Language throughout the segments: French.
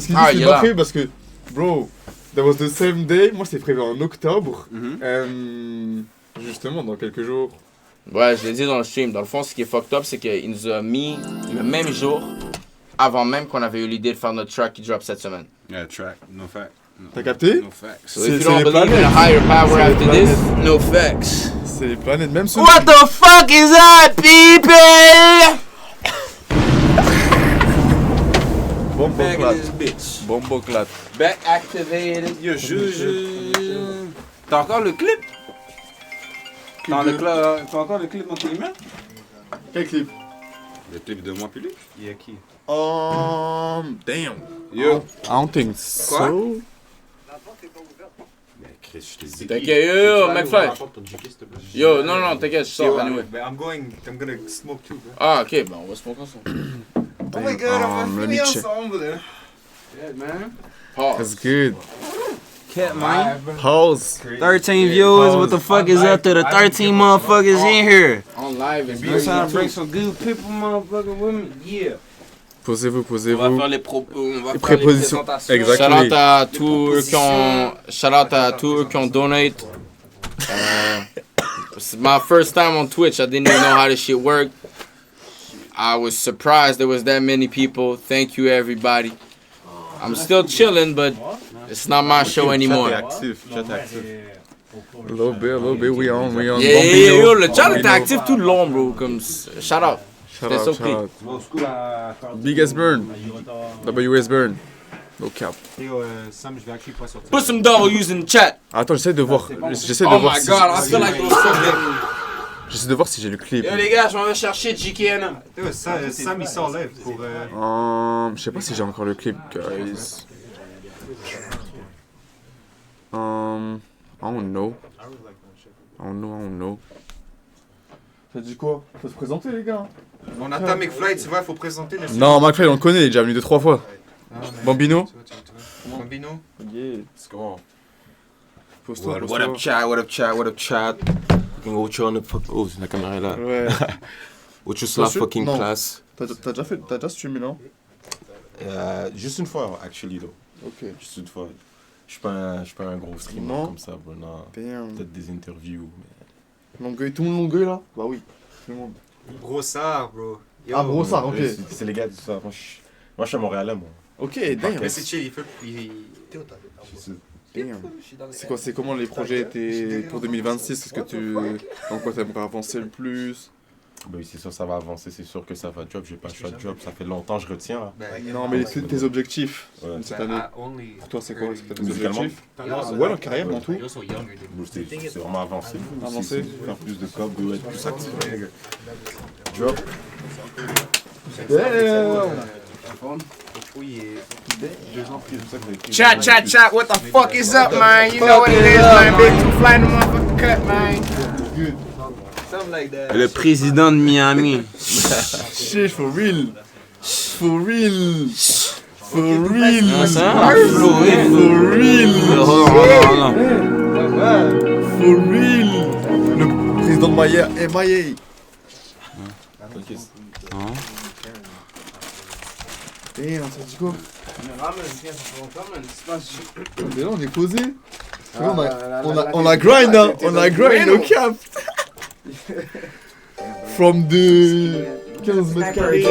Ce qu'il dit, c'est parfait parce que, bro, that was the same day. Moi, c'est prévu en octobre. Justement, dans quelques jours. Ouais, je l'ai dit dans le stream. Dans le fond, ce qui est fucked up, c'est qu'il nous a mis le même jour, avant même qu'on avait eu l'idée de faire notre track qui drop cette semaine. Yeah, track, no fact. No. T'as capté? No facts. So if you don't believe in a higher power after this, no facts. C'est les planètes, même ceux. What the fuck is that, people? Bomboclate. Back activated. Yo, T'as encore le clip? T'as encore le clip dans tes mains? Quel clip? Le clip de moi puis lui? Il y a qui? Damn. Yo. I don't think so. Mais Chris, je t'ai dit. T'inquiète, yo, McFly. Yo, non, t'inquiète, je sors anyway. I'm gonna smoke too, bro. Ah, ok, ben on va se montrer ensemble. Oh my god, on va finir check. ensemble, là. Yeah, man. That's good. Cat, man. Pause. 13 viewers, what the fuck is up to the 13 motherfuckers in here? On live, it's I'm trying to bring some good people, motherfucker, with me. Yeah. Posez-vous. On va faire les propos, on va Les faire les prépositions. présentations. Exactement. Shout out à tous eux qui ont donate. It's my first time on Twitch. I didn't even know how this shit worked. I was surprised there was that many people. Thank you, everybody. I'm still chilling, but it's not my show anymore. Chat actif. A little bit, we on. Yeah, yo, le chat était actif tout le long, bro. Comme, shout out. J'étais surpris. Biggest burn. WS burn. No cap. Sam, je vais actually pas sortir. Put some W's in the chat. Attends, j'essaie de voir. Oh my god, I feel like those fucking... J'essaie de voir si j'ai le clip. Yo les gars, je m'en vais chercher GKN. Sam, il sort live pour... Je sais pas si j'ai encore le clip, guys. I don't know. Ça dit quoi? Faut se présenter, les gars. On attend McFly, tu vois, faut présenter le... Non, McFly, on le connaît, il est déjà venu 2-3 fois. Bambino? Bambino? Yeah. C'est comment? What up, chat? Fucking Ocho on the fuck. Oh, la caméra est là. Ouais. Ocho sur la fucking classe. T'as déjà streamé, non? Juste une fois, actually, though. Ok. Juste une fois. Je suis pas un gros streamer Non. comme ça, bro. Non. Damn. Peut-être des interviews, mais... Longueuil, tout le monde Longueuil, là? Bah oui. Tout le monde. Brossard, bro. Yo. Ah, Brossard, ok. C'est les gars de ça. Moi, je suis à Montréal, moi. Ok, damn. Mais c'est chill, il fait... Damn. C'est comment les projets étaient pour 2026? Dans quoi t'aimerais avancer le plus? Ben oui, c'est sûr, ça va avancer. C'est sûr que ça va drop. J'ai pas le choix de drop. Ça fait longtemps que je retiens, là. Non, mais tes objectifs cette année. Pour toi, c'est quoi? Tes objectifs? Ouais, la carrière, dans tout. C'est vraiment avancer. Avancer. Faire plus de cob, être plus actif. Drop. Chat, what the fuck is up, man? You know what it is, man. Big Two Fly in the motherfucking cut, man. Something like that. Le président de Miami. Shit, for real. For real. For real. Le président de MIA. Damn, ça dit quoi? Mais là, on est posé. On a grind, hein. On a grind au cap. From the 15 mètres carrés.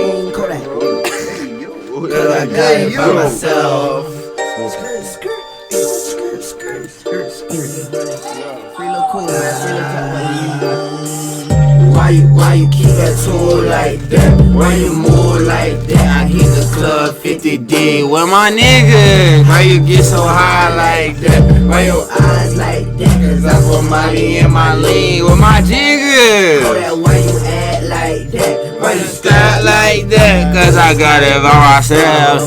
Why you keep that tool like that? Why you move like that? I hit the club 50D with my niggas. Why you get so high like that? Why your eyes like that? Cause I put money in my lean with my jiggers. Why you act like that? Why you start like that? Cause I got it by myself.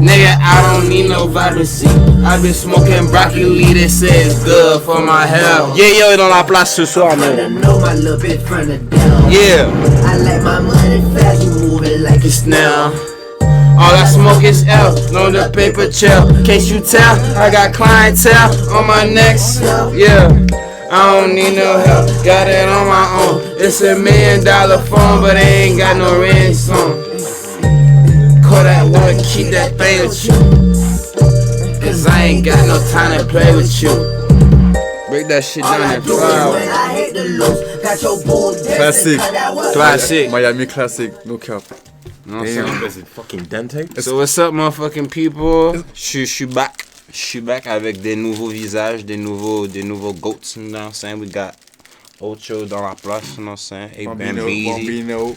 Nigga, I don't need no vitamin C. I've been smoking broccoli that says good for my health. Yeah, yo, est dans la place ce soir, man. Yeah. I like my money fast, you move it like a snail. All I smoke is L, no the paper chill. Case you tell, I got clientele on my necks. Yeah, I don't need no help, got it on my own. It's $1 million phone, but I ain't got no ringtone. put that work, keep that thing with you. Cause I ain't got no time to play with you. Break that shit down and fly. Classic. Classic. Miami classic, no cap. No, Is it fucking Dante? So what's up, motherfucking people? Je suis back. Je suis back avec des nouveaux visages, des nouveaux goats, you know what I'm saying? We got Ocho dans la place, you know what I'm saying? Hey, Bambino. You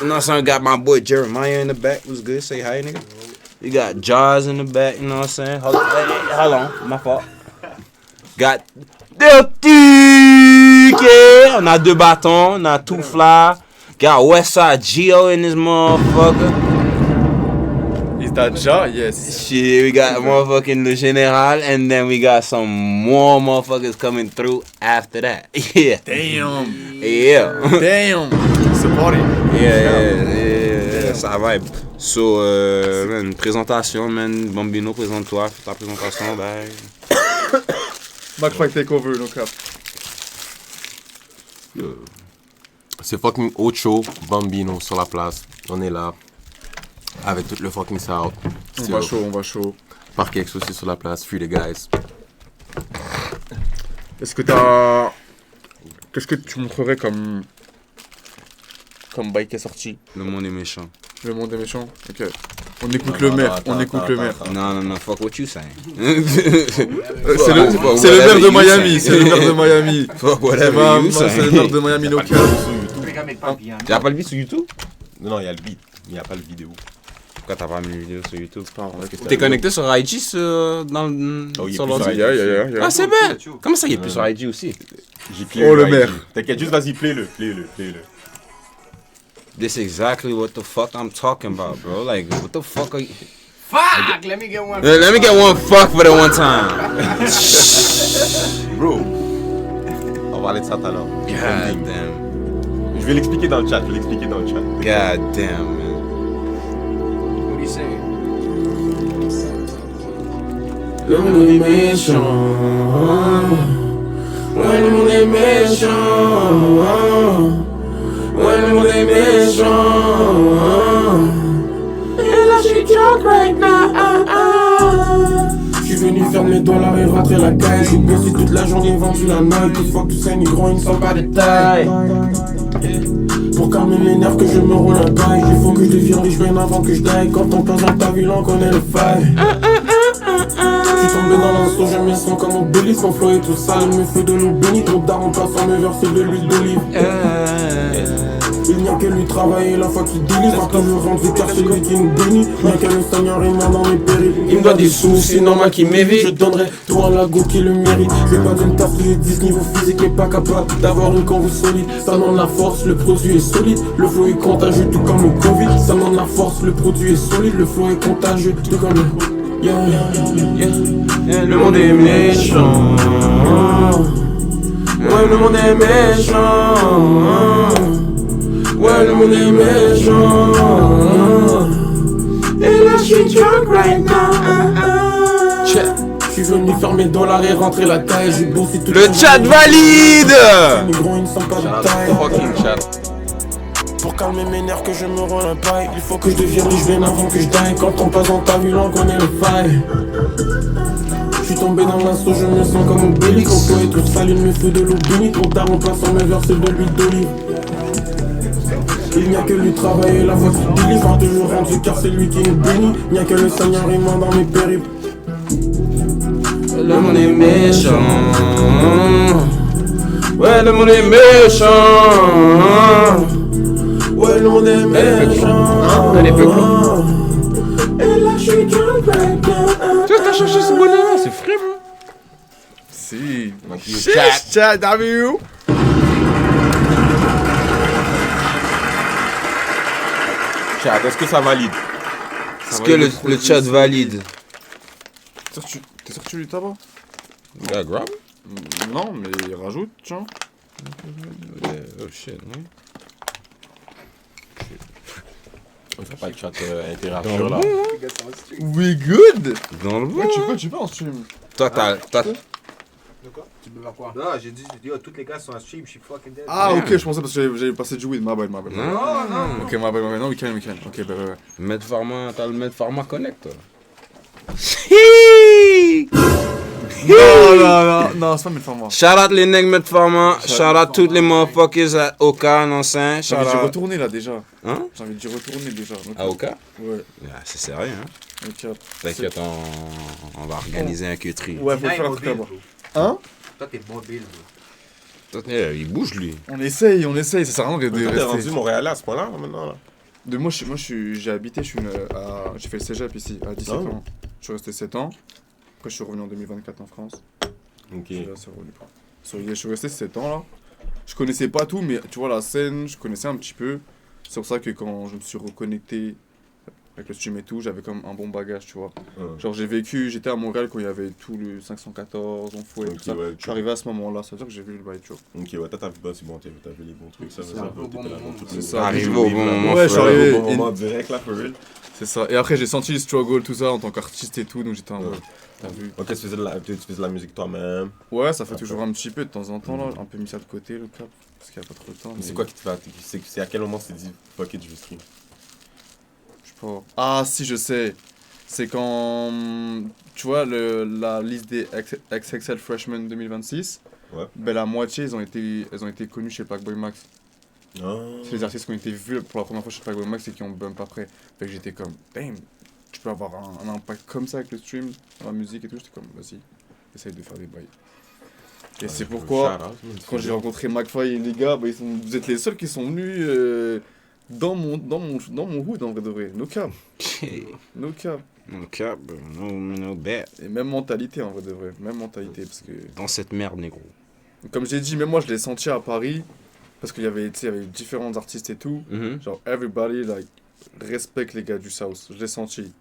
know what I'm saying? We got my boy Jeremiah in the back. What's good? Say hi, nigga. We got Jaws in the back, you know what I'm saying? Hold on, my fault. Got Deltique! On a 2 bâtons, on a tout fly. Got Westside Geo in this motherfucker. Is that Ja? Yes. Shit, we got motherfucking Le General, and then we got some more motherfuckers coming through after that. Yeah. Damn. Yeah. Damn. It's a party. Yeah. Ça vibe. So, man, présentation, man. Bambino, présente-toi, fais ta présentation, bye. McFly Takeover, no cap. C'est fucking Ocho, Bambino sur la place. On est là. Avec tout le fucking South. On va chaud. Parkex aussi sur la place. Free the guys. Est-ce que t'as... Qu'est-ce que tu montrerais comme bail qui est sorti? Le monde est méchant. Le monde est méchant? Ok. On écoute le maire. Le maire. Non, fuck what you saying. C'est le maire de Miami. C'est le maire de Miami. Fuck whatever you C'est le saying. maire de Miami, no cap. T'as pas le beat sur YouTube? Non, il y a le beat. Il n'y a pas le vidéo. Pourquoi t'as pas mis une vidéo sur YouTube? T'es Connecté sur IG sur l'ordi? Yeah. Ah, c'est bien! Comment ça, il est plus sur IG aussi? J'ai plié Oh, le IG. maire. T'inquiète, juste vas-y, play-le. This is exactly what the fuck I'm talking about, bro. Like, what the fuck are you... Fuck! Let me get one. Let me get one fuck for the one time. Bro. On va parler de ça tout à l'heure. God damn. Je vais l'expliquer dans le chat. God damn, man. What are you saying? Le monde est méchant. Ouais, le monde est méchant. Ouais, le monde est méchant. Et là, je suis drunk right now. J'suis venu faire mes dollars et rentrer la caille. J'ai bossé toute la journée, vendu la night. Tout fuck, tout ça, ni gros, ils ne sont pas de taille. Pour calmer les nerfs que je me roule un bail. Il faut que je devienne riche bien avant que je die. Quand on passe dans ta ville, on connaît le faille. J'suis tombé dans l'instant, je me sens comme un obélisque. Mon flow est tout sale, il me fait de l'eau bénite. Mon daron passe en me verser de l'huile d'olive. Il n'y a que lui travailler la fois qu'il délise. Quand je rentre du car c'est lui qui me bénit. Il n'y a qu'à le Seigneur et moi dans mes périls. Il me doit des sous, c'est normal qu'il m'évite. Je donnerai tout à la go qui le mérite. J'ai pas d'une tasse, j'ai 10 niveau physique. N'est pas capable d'avoir une convo solide. Ça demande la force, le produit est solide. Le flow est contagieux tout comme le Covid. Ça demande la force, le produit est solide. Le flow est contagieux tout comme le... Le monde est méchant. Ouais, le monde est méchant. Ouais, le monde est méchant. Et là, j'suis drunk right now. J'suis venu faire mes dollars et rentrer la taille. J'ai bossé tout Le chat valide! Les gros, ils ne sont pas de taille. Pour calmer mes nerfs que je me rends un paille. Il faut que je devienne riche bien avant que je die. Quand on passe dans ta ville, on connaît le faille. J'suis tombé dans l'assaut, je me sens comme un bélique. Mon flow est tout sale, il me fait de l'eau bénite. Mon daron passe en me verser de l'huile d'olive. Il n'y a que lui travailler la voix qui délivre. Quand je rentre du car c'est lui qui nous bénit. Il n'y a que le Seigneur et moi dans mes périples. Le monde est méchant. Ouais, le monde est méchant. Ouais, le monde est méchant. Elle est peu cool. Et là, je suis drunk right now. Tu t'as cherché ce bonheur, c'est frais, bro. Si. Chat, W. Chat, est-ce que ça valide? Est-ce que le chat valide? T'es sorti du tabac? Yeah, grab? Non, mais il rajoute, tiens. Oh shit, oui. On fait pas de chat interaction là. We good? Dans le Ouais, tu peux en stream. Toi, t'as... Tu peux faire quoi? Non, j'ai dit, yo, tous les gars sont à stream, je suis fucking dead. Ah, ok, je pensais parce que j'avais passé du weed, ma bad. Non. Ok, ma bad, non, week-end. Ok, bah, ouais. Med Pharma, t'as le Med Pharma Connect, toi. Non, c'est pas Med Pharma. Shout out les nègres Med Pharma. Shout out tous les motherfuckers à Oka, non c'est. J'ai envie d'y retourner là déjà. Hein? J'ai envie d'y retourner déjà. À Oka? Ouais. Ah, c'est sérieux, hein? Ok. T'inquiète, on va organiser un queutri. Ouais, faut faire un truc là-bas. Hein? Toi, t'es mobile, bro. Il bouge lui. On essaye, ça sert à rien de T'es rester. rendu Montréal à ce point-là, maintenant, là? J'ai habité, j'ai fait le cégep ici à 17 ans. Je suis resté 7 ans. Après, je suis revenu en 2024 en France. Ok. Je suis resté 7 ans là. Je connaissais pas tout, mais tu vois, la scène, je connaissais un petit peu. C'est pour ça que quand je me suis reconnecté avec le stream et tout, j'avais comme un bon bagage, tu vois. Genre, j'étais à Montréal quand il y avait tout le 514, on fouet, tout ça. Ouais, Je suis arrivé à ce moment-là, ça veut dire que j'ai vu le bail, tu vois. Ok, ouais, t'as vu, c'est bon, t'as vu les bons trucs, ça va, C'est ça. Arrivé au bon moment. Ouais, je suis arrivé au bon moment direct, là, for real. C'est ça. Et après, j'ai senti le struggle, tout ça, en tant qu'artiste et tout, donc j'étais en mode, t'as vu. Ok, tu faisais de la musique toi-même. Ouais, ça fait toujours un petit peu de temps en temps, là, un peu mis ça de côté, le cap, parce qu'il n'y a pas trop de temps. Mais c'est quoi qui te fait, c'est à quel moment tu t'es dit, fuck it, je vais stream? Ah si, je sais. C'est quand, tu vois, la liste des XXL Freshmen 2026, ouais. Ben la moitié, elles ont été connus chez Packboy Max. Oh. C'est les artistes qui ont été vus pour la première fois chez Packboy Max et qui ont bump après. Fait que j'étais comme, damn, tu peux avoir un impact comme ça avec le stream, dans la musique et tout. J'étais comme, vas-y, essaye de faire des bails. Et c'est pourquoi, quand j'ai rencontré McFly et les gars, bah, vous êtes les seuls qui sont venus dans mon hood en vrai de vrai. No cap. No cap. No cap, no bet. Et même mentalité en vrai de vrai. Même mentalité parce que... Dans cette merde, négro. Comme j'ai dit, même moi je l'ai senti à Paris. Parce qu'il y avait différents artistes et tout. Genre, everybody, like, respecte les gars du South. Je l'ai senti.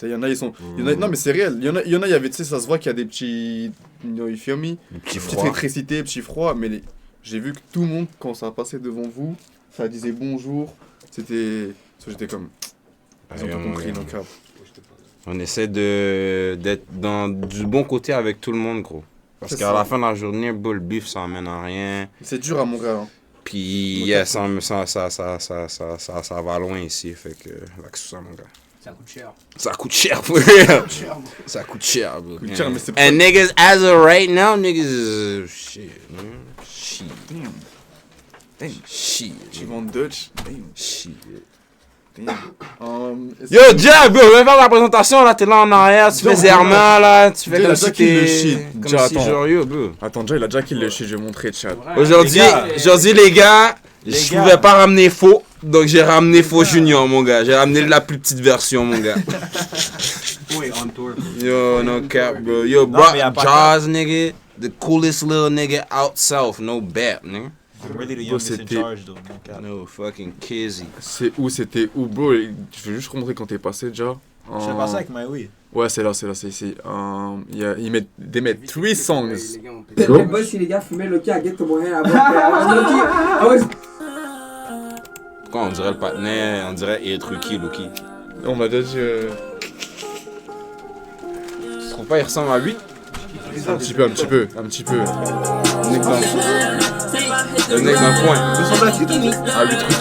Il y en a, ils sont... non, mais c'est réel. Il y en a, il y avait, tu sais, ça se voit qu'il y a des petits... You feel me? Petite électricité, petit froid. Mais j'ai vu que tout le monde, quand ça passait devant vous, ça disait bonjour. C'était... J'étais comme... Ils ont tout compris, nos cap. On essaie d'être du bon côté avec tout le monde, gros. Parce qu'à la fin de la journée, le beef, ça emmène à rien. C'est dur à Montréal, hein. Puis, yeah, ça va loin ici, fait que, là, que ça, mon gars. Ça coûte cher. Ça coûte cher, for real. Ça coûte cher, bro. And niggas, as of right now, niggas is, shit, man. Shit. Damn. Shit. Tu vends Dutch? Damn. Shit. Yo, Jab, bro, viens faire la présentation, là, t'es là en arrière, tu fais Zerma, là, tu fais comme si t'es... Comme si genre, yo, bro. Attends, déjà, il a déjà kill le shit, je vais montrer, chat. Aujourd'hui, les gars, je pouvais pas ramener Faux, donc j'ai ramené Faux Junior, mon gars. J'ai ramené la plus petite version, mon gars. Yo, no cap, bro. Yo, bro, Jaws, nigga, the coolest little nigga out south, no bet, nigga. I'm really the youngest in charge, though. No fucking kizzy. C'est où, c'était où, bro? Je veux juste remontrer quand t'es passé, déjà. Je suis passé avec My Way. Ouais, c'est là, c'est ici. Ils mettent 3 songs. Les boys, si les gars fumaient Loki à Get to Montréal avant. Pourquoi on dirait le partenaire, on dirait être Ruki, Loki? On m'a déjà dit. Tu trouves pas il ressemble à lui? Un petit peu. Le nec d'un point. À 8 Ruki.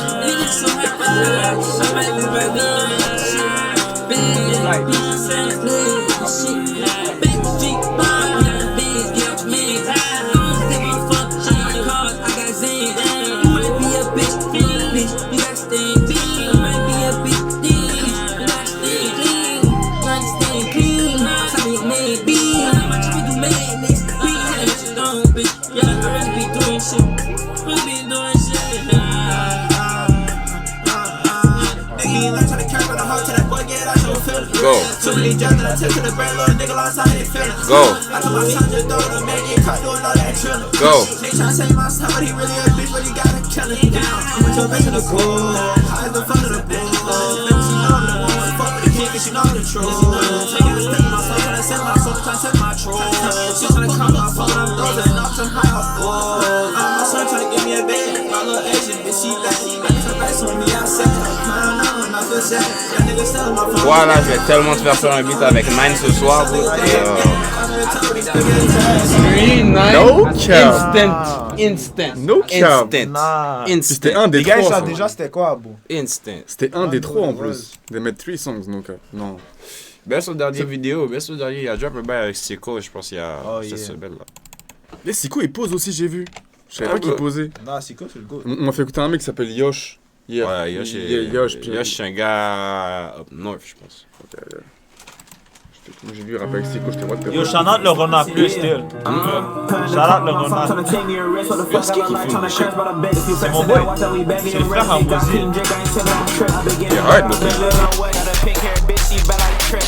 Go. Voilà, je vais tellement te faire un beat avec Mine ce soir, bro. No cap. Instant. No cap. Nah. C'était un des Les gars, ils trois. savent déjà c'était quoi, bro. Instant. C'était un des trois en plus. They made 3 songs, no cap. Non. Ben, son dernier vidéo, ben, son dernier, il a drop un bail avec Siko, je pense, il y a cette yeah. semaine là. Les Siko, il pose aussi, j'ai vu. Je savais pas qu'il posait. Non, c'est quoi, c'est le go. On m'a fait écouter un mec qui s'appelle Yosh. Hier. Ouais, Yosh, c'est un gars up north, je pense. Moi j'ai vu rapper avec Siko, j'étais what the Yo, shout out le Rona plus, still. Shout out le Rona. Parce qu'il fait C'est mon boy. C'est le frère à Moussi. Il arrête, mais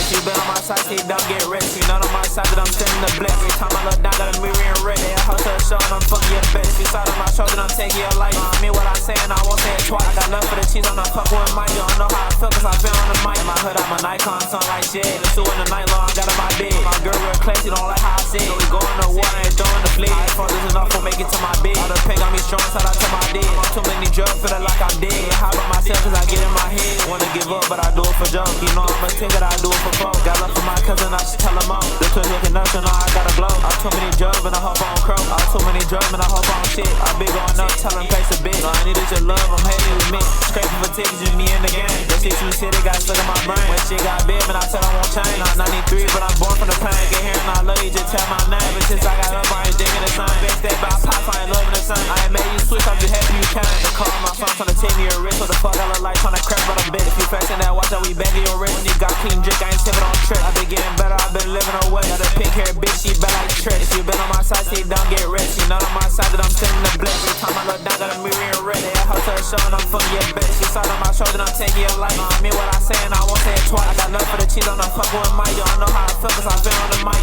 She been on my side, say don't get rich. She not on my side, but I'm sending the blitz. Every time I look down, got a mirror in red. They a house to the show, and I'm fucking your bitch. She side on my shoulder, I'm taking your life. I mean what I say, and I won't say it twice. I got love for the cheese, I'm not fucking with Mike. You don't know how I feel, cause I've been on the mic. In my hood, I'm a Nikon, son like shit. The suit in the night long, I got in my bed. My girl real classy, don't like how I say it. We going to war, ain't throwing the fleet. I thought this enough for make it to my bed. All the pain got me strong, so I tell my dead. Too many drugs, feeling like I'm dead. High by myself, cause I get in my head. Wanna give up, but I do it for joke. You know I'm a take it, I do it for folk. Got love for my cousin, I should tell him all. The twins looking up, so now I gotta blow. I'm too many drugs, and I hope I don't crow. I'm too many drugs, and I hope I don't shit. I be going up, tell them place a bit. All I need is your love, I'm hating with me. Scraping for tickets, just me in the game. The shit you said, it got stuck in my brain. When shit got big, man, I said I won't change. I'm 93, but I'm born from the pain. Get here and I love you, just tell my name. But since I got up, I ain't digging the same. Best day by pop, I ain't loving the same. I ain't made you switch, I'm just happy you came. The car, my phone, trying to take me a wrist. What the fuck, I look like trying to crack, but I'm bit. If you flexing that watch, that we back in your wrist. When you got clean drink, I ain't sipping on trip. I been getting better, I been living away. Got a pink hair bitch, she bad like Trish. If you been on my side, say don't get rich. She not on my side, that I'm sending the blitz. Every time I look down, got a mirror in red. They a house to the show, and I'm fucking your bitch. She side on my shoulder, I'm taking your life. I mean what I say, and I won't say it twice. I got love for the cheese, I'm not fucking with Mike. You don't know how I feel, cause I've been on the mic.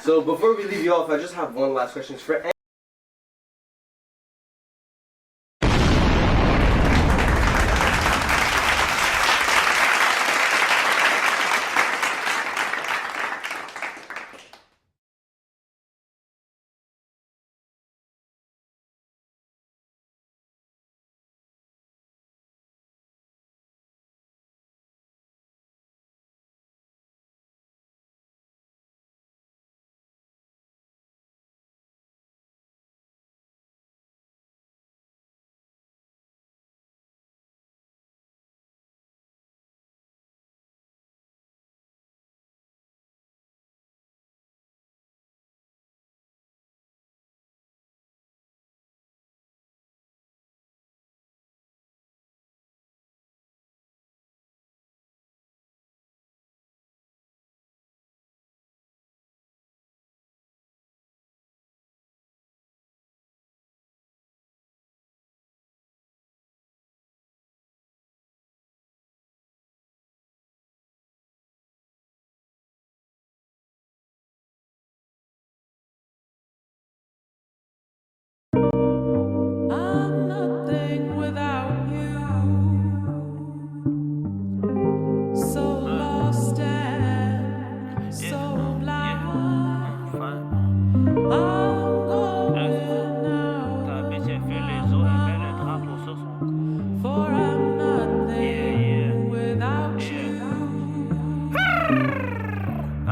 So before we leave you off, I just have one last question for.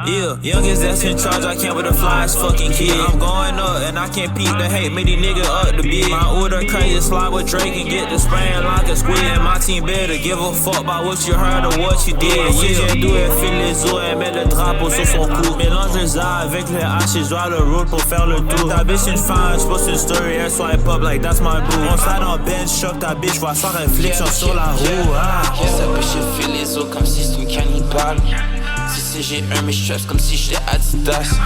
Yeah, youngest that's in charge, I can't with the flyest fucking kid. I'm going up and I can't peep the hate, make these niggas up the bid. My order crazy, slide with Drake and get the spraying like a squid. And my team better give a fuck about what you heard or what you did. Si j'ai doué, file les os et met le drapeau sur son cou. Mélange les arts avec les haches et joue le rôle pour faire le tour. Ta bitch une fan, j'poste une story, elle swipe up like that's my boo. On slide en bench, choc ta bitch, vois sa réflexion sur la roue. Sa bitch elle fait les os comme si c'était une cannibale. Si j'ai un mes straps comme si j'étais Adidas.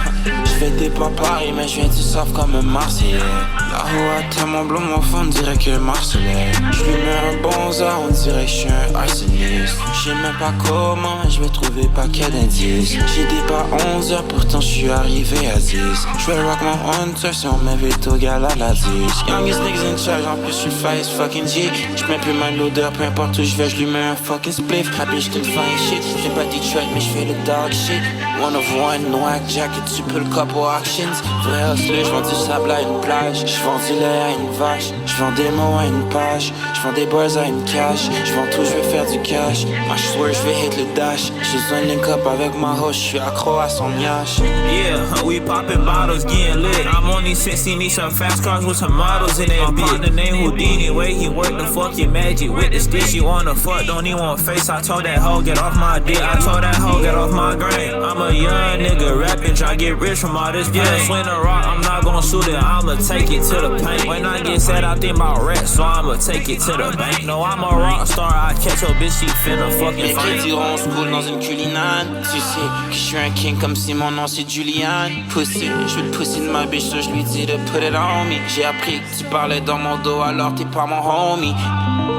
J'fais des pas Paris mais j'viens du soft comme un Marseillais. Là-haut à tellement blanc mon fond on dirait que Marseillais. J'lui mets un bon ça on dirait que j'suis un arsoniste. J'sais même pas comment mais j'vais trouver paquet d'indices. J'ai des pas 11h pourtant j'suis arrivé à 10. J'vais rock mon hunter si on m'invite au gala à la 10. Youngest niggas in charge en plus j'suis fly as fucking G. J'mets plus mal l'odeur peu importe où j'vais j'lui mets un fucking spliff. La bitch t'une fine shit. J'fais pas Detroit mais j'fais le dark. dog shit. One of one, noir jacket, tu peux le couple actions. Vrai hustler, j'vends du sable à une plage. J'vends du lait à une vache. J'vends des mots à une page. J'vends des bars à une cash. J'vends tout, j'vais faire du cash. Moi j'swear j'vais hit le dash. J'ai besoin de link up avec ma hoche. J'suis accro à son miache. Yeah, we poppin' bottles, getting lit. I'm only 16, need some fast cars with some models in that bitch. The name Houdini, way he work the fucking magic. With the stick, she wanna fuck, don't even want face. I told that hoe, get off my dick. I told that hoe, get off my grain. I'm a young nigga rapping, try get rich from all this pain. Swing a rock, I'm not gonna shoot it, I'ma take it to the paint. When I get sad, I think about rats, so I'ma take it to the bank. No, I'm a rock star, I catch your bitch, she finna fucking fight. Les diront school dans une culinane. Tu sais que je suis un king comme si mon nom c'est Julian. Pussy, je veux le pussy de ma bitch, so je lui dis de put it on me. J'ai appris que tu parlais dans mon dos, alors t'es pas mon homie.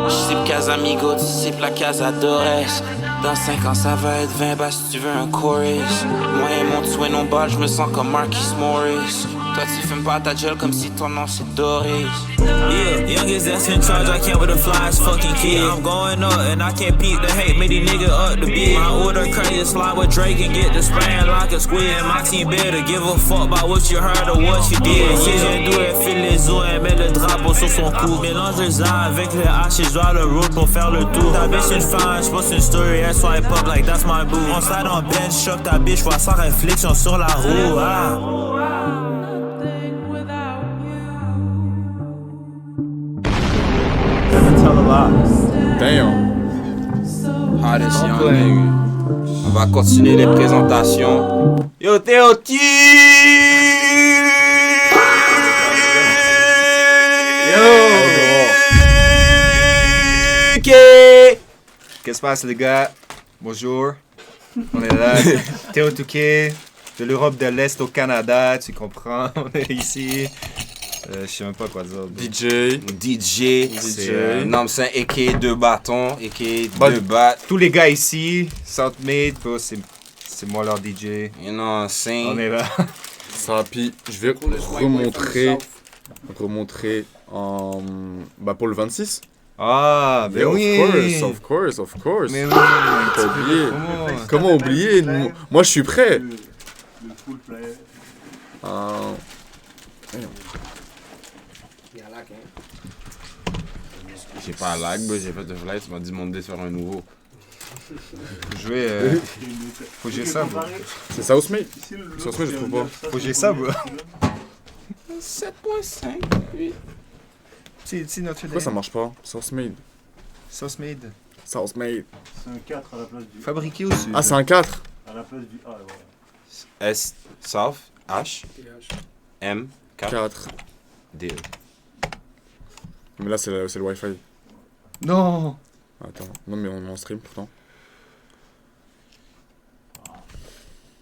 Je cible Casamigo, tu cibles la Casadores. Dans 5 ans ça va être 20 bas si tu veux un chorus. Moi et mon twin on balle, je me sens comme Marcus Morris. Toi tu fumes pas ta gueule comme si ton nom c'est Doris. Yeah, youngest that's in charge, I can't with the flyest fucking kid. I'm going up and I can't peep the hate, made these niggas up the bid. My order crazy, slide with Drake and get the spraying like a squid. My team better give a fuck about what you heard or what you did. Si j'ai doué, file les os et met le drapeau sur son cou. Mélange les arts avec les haches, je dois le road pour faire le tour. Ta bitch une fan, j'poste une story, elle swipe up like that's my boo. On slide en bench, choc ta bitch, vois sans réflexion sur la roue. Ah. Damn. Hottest young nigga. On va continuer les présentations. Yo, Théoti! Ok! Qu'est-ce qui se passe, les gars? Bonjour. On est là. Théo Touquet, de l'Europe de l'Est au Canada, tu comprends? On est ici. Je sais même pas quoi dire. DJ. C'est non, c'est a.k.a. 2 bâtons, a.k.a. 2 battes. Tous les gars ici, Southmade, c'est moi leur DJ. You know what I'm saying? On est là. Ça, puis je vais remontrer en... Bah pour le 26. Ah, ben oui! Of course. Mais oui, Comment oublier? Moi, je suis prêt. Le full player. J'ai pas lag, j'ai fait le flight, tu m'as demandé de faire un nouveau. Faut que j'ai ça, bro. C'est Southmade. Southmade, je trouve pas. Faut que j'ai ça, bro. 7.5. Pourquoi ça marche pas? Southmade. Southmade. C'est un 4 à la place du... Fabriqué au sud. Ah, c'est un 4? À la place du A, voilà. S, South, H, M, 4, D. Mais là, c'est le Wi-Fi. Non! Attends, non, mais on est en stream pourtant.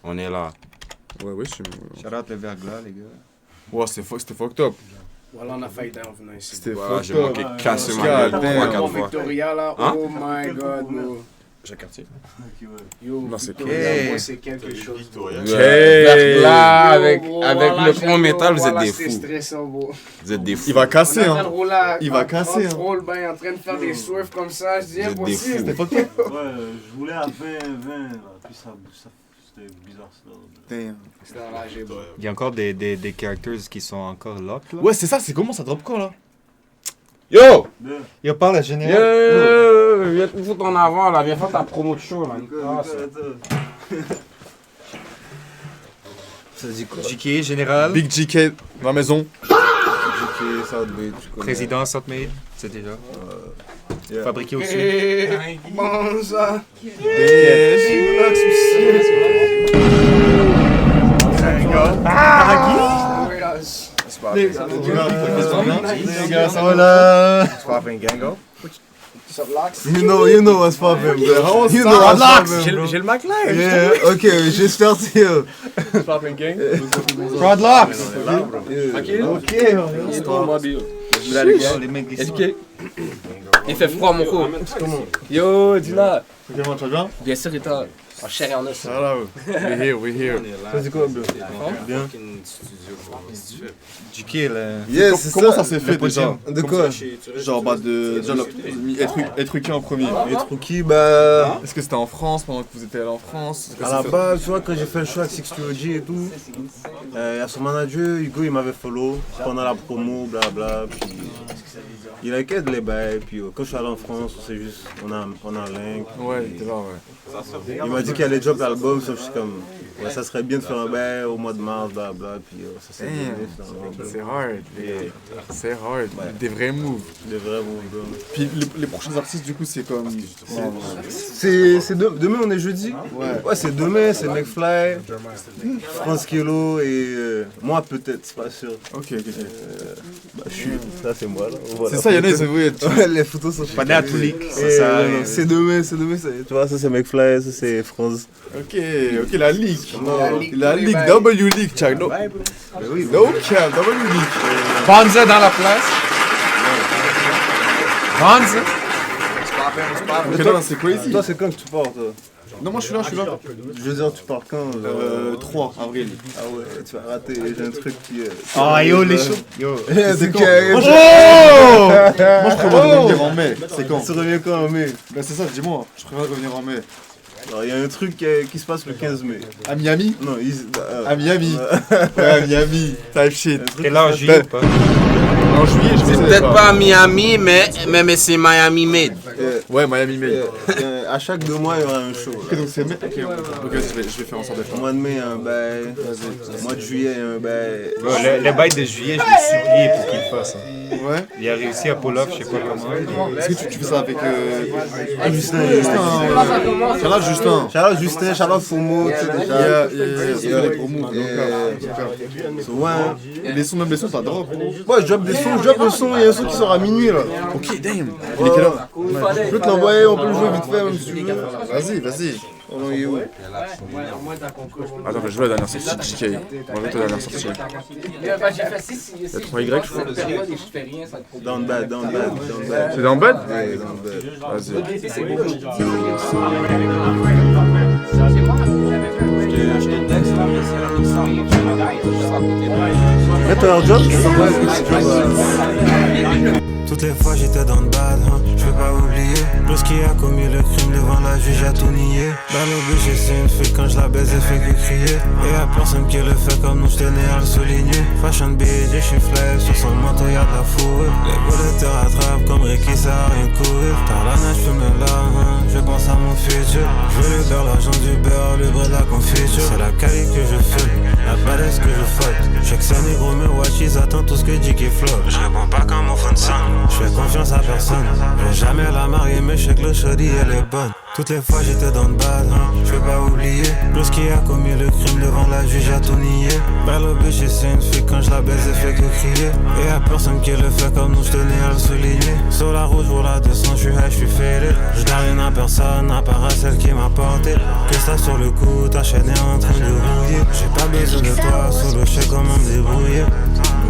On est là. Ouais, je suis. Shout out le verglas, les gars. Ouais, c'était fucked up. Voilà, on a failli en venant ici. C'était Voilà, fucked j'ai up. manqué casser ma gueule 3-4 fois. Victoria, là, Hein? oh my god, bro. Jacques Cartier. Yo, Non, c'est Victoria, moi, c'est quelque chose. Verglas, avec le fond métal, vous êtes des C'est fous. stressant, bro. Vous êtes des fous. Il va casser, On est en train hein. de rouler Il va casser, hein. On roule bien, en train de faire des surfs comme ça, je dis Vous êtes des impossible. fous. C'était fucked up. Ouais, je voulais à 20, là. Puis ça c'était bizarre, ça. Damn. C'était enragé, bro. Il y a encore des characters qui sont encore lock, là. Ouais, c'est ça, c'est comment ça drop quand là? Yo! Il parle à général. Yo! Viens te foutre en avant là, viens faire ta promo de show là. Ça dit quoi? JK, général. Big GK dans la maison. JK, Southmade, président Southmade, c'est déjà. Fabriqué au sud. Bon, ça. Les gars sont là. What's poppin', Gango? What's up, Locks? You know what's poppin', bro. You know what's poppin', J'ai le Mac live. Yeah, ok, juste partir. What's poppin', gang? Fraud Locks. Tranquille? Ok. Histoire mobile. Éduqué. Il fait froid, mon coup. Yo, dis-là. Ok, moi, tu vas bien? Bien sûr, et toi? En chair et en os. Voilà, we're here, we're here. Ça c'est quoi, bro? Bien. Du kill, Yes, comment ça s'est fait déjà? De quoi? Genre, être rookie en premier. Être rookie, bah. Est-ce que c'était en France pendant que vous étiez allé en France? À la base, tu vois, quand j'ai fait le choix avec 6QOG et tout, il y a son manager, Hugo, il m'avait follow pendant la promo, blabla. Puis il a qu'à les bails. Puis quand je suis allé en France, c'est juste, on a link. Ouais, il était là, ouais. Il m'a dit qu'il allait drop l'album, sauf que je suis comme, ouais, ça serait bien de faire un bail au mois de mars, blabla. Puis ça s'est donné. C'est hard. C'est hard. Ouais. Des vrais moves. Des vrais moves, bro. Puis les prochains artistes, du coup, c'est comme. C'est demain, on est jeudi? Ouais, c'est demain, c'est McFly, France Kilo et moi peut-être, c'est pas sûr. Ok. Bah, ça c'est moi là. Voilà. C'est ça, y'en a, c'est vrai. Les photos sont pas à tout leak. C'est demain, tu vois, ça c'est McFly, ça c'est France. Ok, la leak. La leak, W leak, check. No cap, W leak. Bonza dans la place. Bonza. Ok, non, c'est quoi ici? Toi, c'est quand que tu pars, toi? Non, moi je suis là. Je veux dire, tu pars quand? 3 avril. Ah ouais, tu vas rater, j'ai un truc qui... Ah yo, les shows. Yo. C'est quand? Moi je prévois de revenir en mai. C'est quand? Tu reviens quand en mai? Bah c'est ça, dis-moi. Je prévois de revenir en mai. Alors, il y a un truc qui se passe le 15 mai. À Miami? Non, à Miami. Ouais, à Miami. Type shit. Et là, en juillet ou pas? En juillet, je sais C'est peut-être pas Miami, mais c'est Miami Made. Ouais, Miami Made. À chaque 2 mois, il y aura un show. Ok, donc c'est mai. Ok, je vais faire en sorte de faire. Au mois de mai, il y a un bail. Au mois de juillet, il y a un bail. Le bail de juillet, je l'ai supplié pour qu'il le fasse. Ouais. Il a réussi à pull off, je sais pas comment. Est-ce que tu fais ça avec Justin. Shout-out Justin. Shout-out Fomo, tu sais déjà. Il y a les gros moves. Ouais. Les sons, ça drop. Ouais, je drop des sons, il y a un son qui sort à minuit là. Ok, damn. Il est quelle heure? Je peux te l'envoyer, on peut le jouer vite fait même si tu veux. Vas-y. On est où? Attends, je joue la dernière sortie de JK. On va mettre la dernière sortie. Il y a 3Y, je crois. Down bad. C'est down bad? Ouais, down bad. Vas-y. Mets-toi un job. Toutes les fois j'étais dans le bad, je vais pas oublier. Lorsqu'il a commis le crime devant la juge a tout nié. Dans l'obligé c'est une fille, quand je la baise elle fait que crier. Et y'a personne qui le fait comme nous, je tenais à le souligner. Fashion bitch, je suis fly, sur son manteau y'a de la fourrure. Les boulets te rattrapent comme Ricky, ça a rien courir. Par la neige je me là, je pense à mon futur. Je veux le beurre, l'argent du beurre, le bras de la confiture. C'est la qualité que je fume, la balèze que je faute. Chaque ça négro me watch, ils attendent tout ce que dit qui flotte. Je réponds pas quand mon phone sonne. Je fais confiance à personne. Je vais jamais la marier, mais je sais que le shoddy elle est bonne. Toutes les fois j'étais dans le bad, je vais pas oublier. Lorsqu'il a commis le crime devant la juge a tout nié. Belle bitch et c'est une fille, quand je la baise elle fait que crier. Et y'a personne qui le fait comme nous, je tenais à le souligner. Sur la route, je roule à 200, je suis high, je suis fêlé. Je dois rien à personne, à part à celle qui m'a porté. Que ça sur le coup, ta chaîne est en train de rouiller. J'ai pas besoin de toi, solo je sais comment me débrouiller.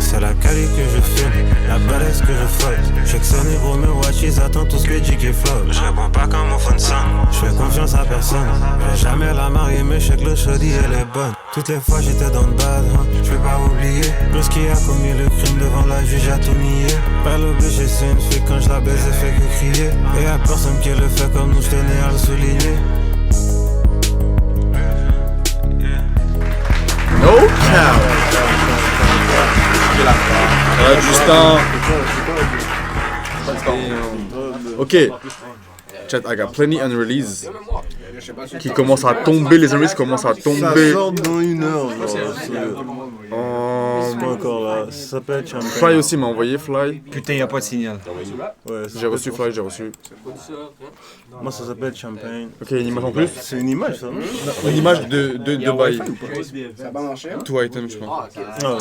C'est la qualité que je filme, la balèze que je faute. Je sais que ce négro me watch, ils attendent tout ce que dit qui flop. Je réponds pas quand mon phone sonne. Je fais confiance à personne. Je vais jamais la marier, mais je sais que le shoddy elle est bonne. Toutes les fois j'étais dans le bad, je vais pas oublier. Lorsqu'il a commis le crime devant la juge a tout nié. Pas l'obligé, c'est une fille, quand je la baise elle fait que crier. Et y'a personne qui le fait comme nous, je tenais à le souligner. No cap. Justin. Ok. Chat, I got plenty unreleased. Qui commence à tomber, les unreleased commencent à tomber. Ça sort dans 1 heure, c'est pas encore là. Ça s'appelle Champagne. Fly aussi m'a envoyé, Fly. Putain, y'a pas de signal. Ouais, j'ai reçu Fly, j'ai reçu. Moi ça s'appelle Champagne. Ok, une image en plus. C'est une image ça, non? Une image de Dubaï. Ça va pas marcher? 2 items, je pense. Ah, ok.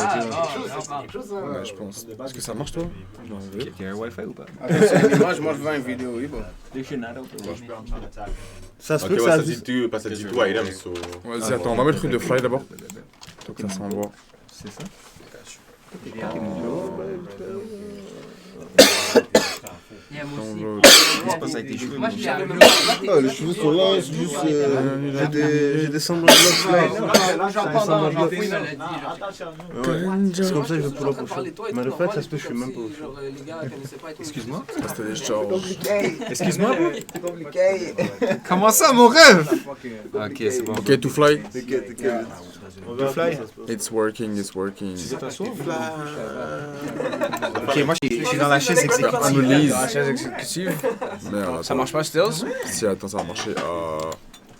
Ouais, je pense. Est-ce que ça marche toi? Il y a un wifi ou pas? Moi je veux une vidéo, oui bon. Ça se ok, peut que ouais, ça ça dit tu, parce que ça dit 2 items. So... Vas-y, attends, on va mettre le truc de Fly d'abord. Donc ça s'envoie. C'est ça? Qu'est-ce qui se passe avec tes cheveux? Ah, les cheveux sont là, c'est juste. J'ai des semblables de c'est comme ça que je vais pull up au show. Mais le fait, ça se peut, je suis même pas au show. Excuse-moi? C'était genre. Excuse-moi, bro? C'est compliqué. Comment ça, mon rêve? Ok, c'est bon. Ok, to fly. To fly? It's working, it's working. Ok, moi je suis dans la chaise exécutive. Analyse. La chaise exécutive. Merde, Ça marche pas, Stills? Si, attends, ça va marcher.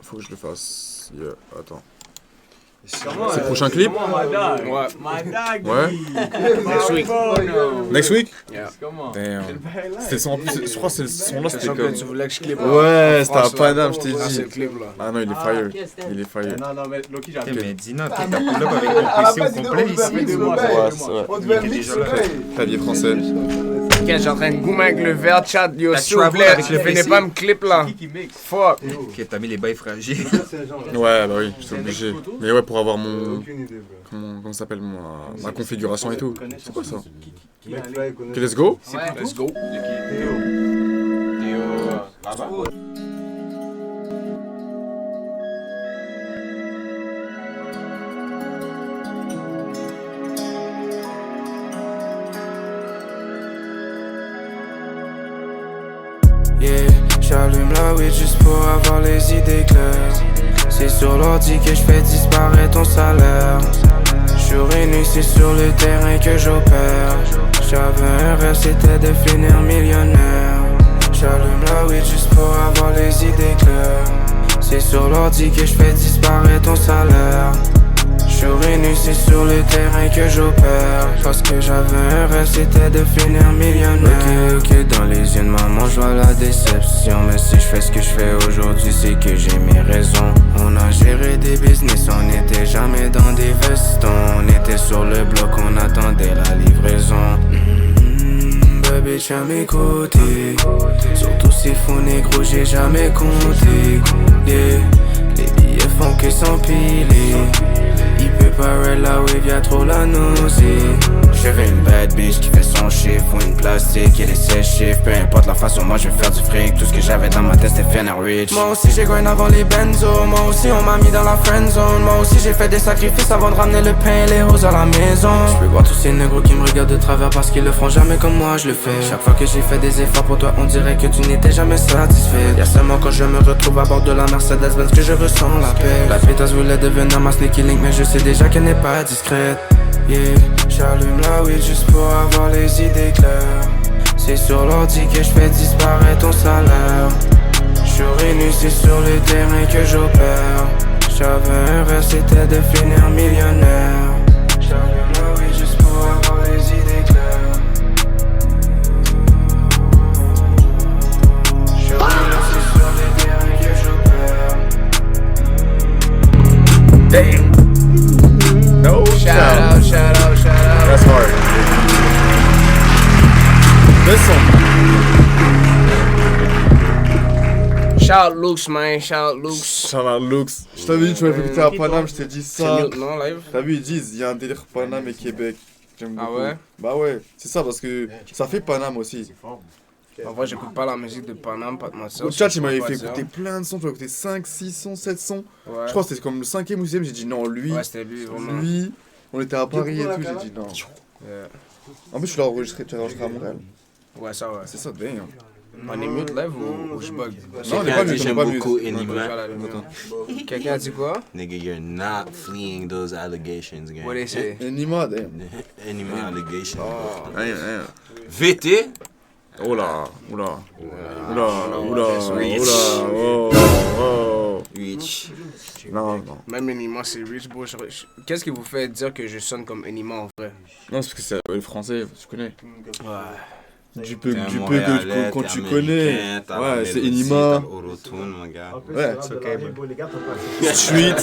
Faut que je le fasse. Yeah, attends. C'est le prochain clip? Ouais. Ouais. Next week. Next week? Yeah. Damn. C'était le son en plus, je crois que c'est le son là, c'était comme. Tu voulais que je clip. Ouais, c'était à Paname, je t'ai Ah, c'est dit. le clip là. Ah non, il est fire. Il est fire. Non, mais Loki, j'ai Mais dis-non, t'as pull up avec ton PC au complet ici. Ouais, Il était déjà prêt. Clavier français. Ok, j'ai en train de goumer avec le verre, chat. Yo, T'as s'il vous travel plaît, avec le venez PC? pas me clip là. Fuck. Ok, t'as mis les bails fragiles. Ouais, bah oui, j'étais obligé. Mais ouais, pour avoir mon. Comment ça s'appelle ma configuration et tout. C'est quoi ça? Ok, let's go? Let's go. Yeah, j'allume la weed juste pour avoir les idées claires. C'est sur l'ordi que je fais disparaître ton salaire. Jour et nuit, c'est sur le terrain que j'opère. J'avais un rêve, c'était de finir millionnaire. J'allume la weed juste pour avoir les idées claires. C'est sur l'ordi que je fais disparaître ton salaire. Jour et nuit, c'est sur le terrain que j'opère. Parce que j'avais un rêve, c'était de finir millionnaire. Ok, dans les yeux de maman, je vois la déception. Mais si je fais ce que je fais aujourd'hui, c'est que j'ai mes raisons. On a géré des business, on n'était jamais dans des vestons. On était sur le bloc, on attendait la livraison. Baby, tiens mes côtés. Surtout ces faux négros, j'ai jamais compté. Yeah. Les billets font que s'empiler. Il peut paraître la wave, y'a trop la nausée. Je veux une bad bitch qui fait son chiffre ou une plastique et les 16 chiffres. Peu importe la façon, moi je vais faire du fric. Tout ce que j'avais dans ma tête c'était finir rich. Moi aussi j'ai grind avant les benzos. Moi aussi on m'a mis dans la friend zone. Moi aussi j'ai fait des sacrifices avant de ramener le pain et les roses à la maison. Je peux voir tous ces négros qui me regardent de travers parce qu'ils le feront jamais comme moi je le fais. Chaque fois que j'ai fait des efforts pour toi, on dirait que tu n'étais jamais satisfait. Y'a seulement quand je me retrouve à bord de la Mercedes-Benz que je ressens la paix. La pétasse voulait devenir ma sneaky link, mais je sais déjà qu'elle n'est pas discrète. Yeah, j'allume la weed juste pour avoir les idées claires. C'est sur l'ordi que je fais disparaître ton salaire. Jour et nuit, c'est sur le terrain que j'opère. J'avais un rêve, c'était de finir millionnaire. J'allume la weed juste pour avoir les idées claires. Jour et nuit, c'est sur le terrain que j'opère. Damn. No Shout out, shout out, shout out. That's hard. Listen. Shout out Lux, man. Shout out Lux. Shout out Lux. Je t'avais dit, tu m'avais écouté à Paname, je t'ai dit ça. C'est non, live. T'as vu, ils disent, il y a un délire Paname et Québec. J'aime beaucoup. Ah ouais? Bah ouais, c'est ça parce que ça fait Paname aussi. En vrai, j'écoute pas la musique de Paname, pas de mentir. Au chat, il m'avait fait écouter plein de sons, tu m'as écouté 5, 6 sons, 7 sons. Ouais. Je crois que c'était comme le 5ème ou 6ème, j'ai dit non, lui. Ouais, c'était lui, vraiment. Lui, on était à Paris et tout, j'ai dit non. Yeah. En plus, tu l'as enregistré à Montréal. Ouais, ça, ouais. C'est ça, damn. On est mute live ou je bug? Non, on est pas mute, J'aime beaucoup Enima. Quelqu'un a dit quoi? Nigga, you're not fleeing those allegations, gang. What they say? Enima, damn. Enima allegations. Oh, damn. VT? Oh là, oula. Oula, oula, oula, oh. Rich. Non, non. Même Enima, c'est rich, bro. Qu'est-ce qui vous fait dire que je sonne comme Enima en vrai? Non, c'est parce que c'est le français, tu connais. Ouais. Du peu que quand tu connais. Ouais, c'est Enima. Ouais. Street.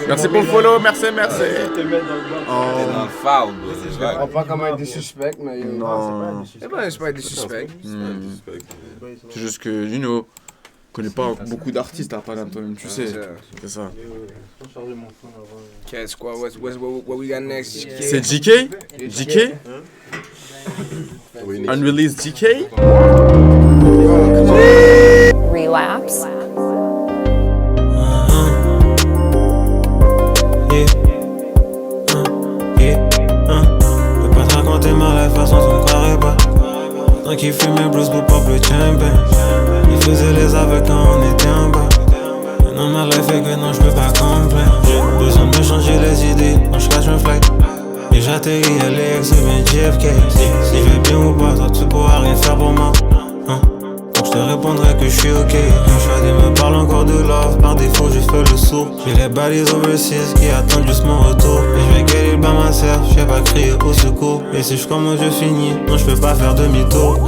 Merci pour le follow, merci. T'es dans le foul, bro. Je comprends pas comment être des suspects, mais yo. Non. Eh ben, c'est pas être des suspects. C'est juste que, you know, je connais pas beaucoup d'artistes à Paname, toi-même, tu sais. C'est ça. Qu'est-ce quoi? What we got next? C'est GK? GK? Unreleased GK? Relapse. Je peux pas te raconter ma life, façon tu me croirais pas. Tant qu'il fumait blues pour pop le champion. Il faisait les aveugles quand on était en bas. Maintenant ma life fait que non, je peux pas complaindre. J'ai besoin de me changer les idées, non je cache un flight. Et j'atterris à l'EX ou bien JFK. Si je vais bien ou pas, toi tu pourras rien faire pour moi. Donc je te répondrai que je suis ok. Mon choix me parle encore de love. Par défaut j'ai fait le sourd. J'ai les balises overseas qui attendent juste mon retour. Et je vais guérir le bas ma serre, je vais pas crier au secours. Et si je commence je finis, non je peux pas faire demi-tour.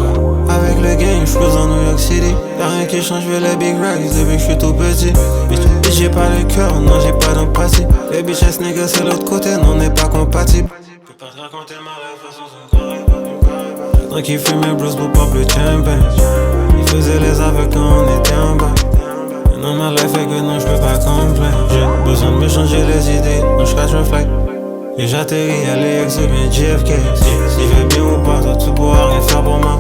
Avec le gang, je cruise en New York City. Y'a rien qui change, je veux les big racks depuis que je suis tout petit. Bitch j'ai pas le cœur, non j'ai pas d'empathie. Les bitches niggas c'est l'autre côté, non on n'est pas compatible. Je peux pas te raconter ma life, façon c'est une tant qu'il fumait blues pour pop le champion. Il faisait les aveugles quand on était en bas. Maintenant ma life fait que non je peux pas complaindre. J'ai besoin de me changer les idées, non je cache un flight. Et j'atterris à l'EX ou bien JFK. Si je vais bien ou pas, toi tu pourras rien faire pour moi.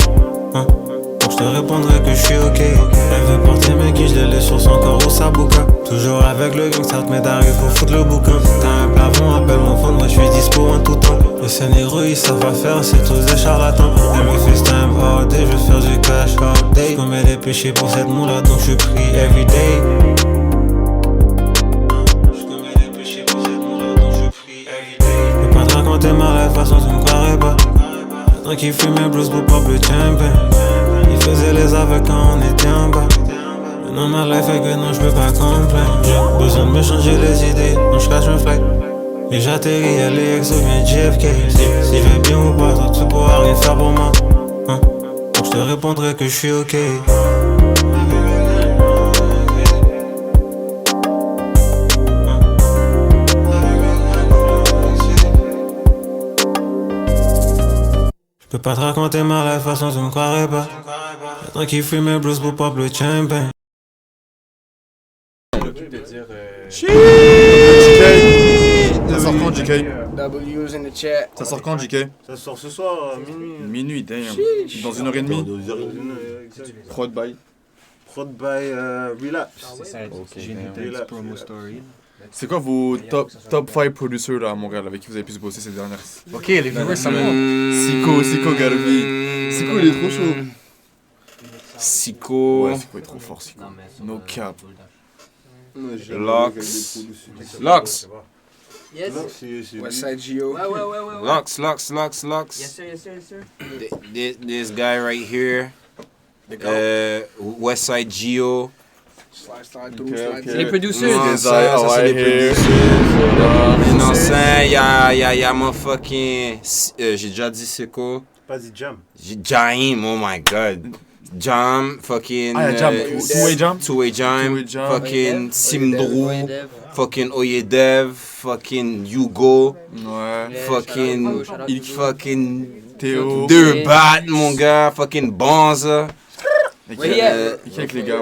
Donc je te répondrai que je suis ok. Elle veut porter mes guiches, je les laisse sur son corps ou sa bouca. Toujours avec le gang, ça te met d'arriver pour foutre le bouquin. T'as un plafond, appelle mon phone, moi je suis dispo en tout temps. Les scénarios ils savent pas faire, c'est tous des charlatans. Elle me FaceTime all day, je veux faire du cash all day. Je commets des péchés pour cette moula, donc je prie everyday. Je peux pas te raconter ma life, façon tu me croirais pas. Tant qu'il fumait blues pour pop le champion. Il faisait les aveugles quand on était en bas. Maintenant ma life fait que non je peux pas complaindre. J'ai besoin de me changer les idées, non je cache un flight. Et j'atterris à l'EX ou bien JFK. Si je vais bien ou pas, toi tu pourras rien faire pour moi. Donc je te répondrai que je suis ok. Je peux pas te raconter ma life, façon tu me croirais pas. Tant qu'il fumait blues pour pop le champion. Ça sort quand, JK? W's in the chat. Ça sort quand, JK? Ça sort ce soir à minuit. Minuit, damn. Dans 1h30? Prod by? Prod by Relapse. C'est ça, j'ai une promo story. C'est quoi vos top 5 producers là à Montréal avec qui vous avez pu se bosser ces dernières? Ok, les viewers ça monte. Siko Garbi. Siko il est trop chaud. Siko. Ouais, Siko est trop fort, Siko. No cap. Lox. Yes. Westside Geo. Lox. Yes sir, yes sir. This guy right here. Westside Geo. Slide through. C'est les producers. Ça, c'est les producers. Non, ça, y'a mon fucking. J'ai déjà dit Siko. Pas dit Jam. Jaim, oh my god. Jam, fucking. Jam. Two-way Jam. Fucking Simdrou. Fucking Oyedev. Fucking Hugo. Ouais. Fucking. Théo. Deux battes, mon gars. Fucking Bonza. Avec les gars,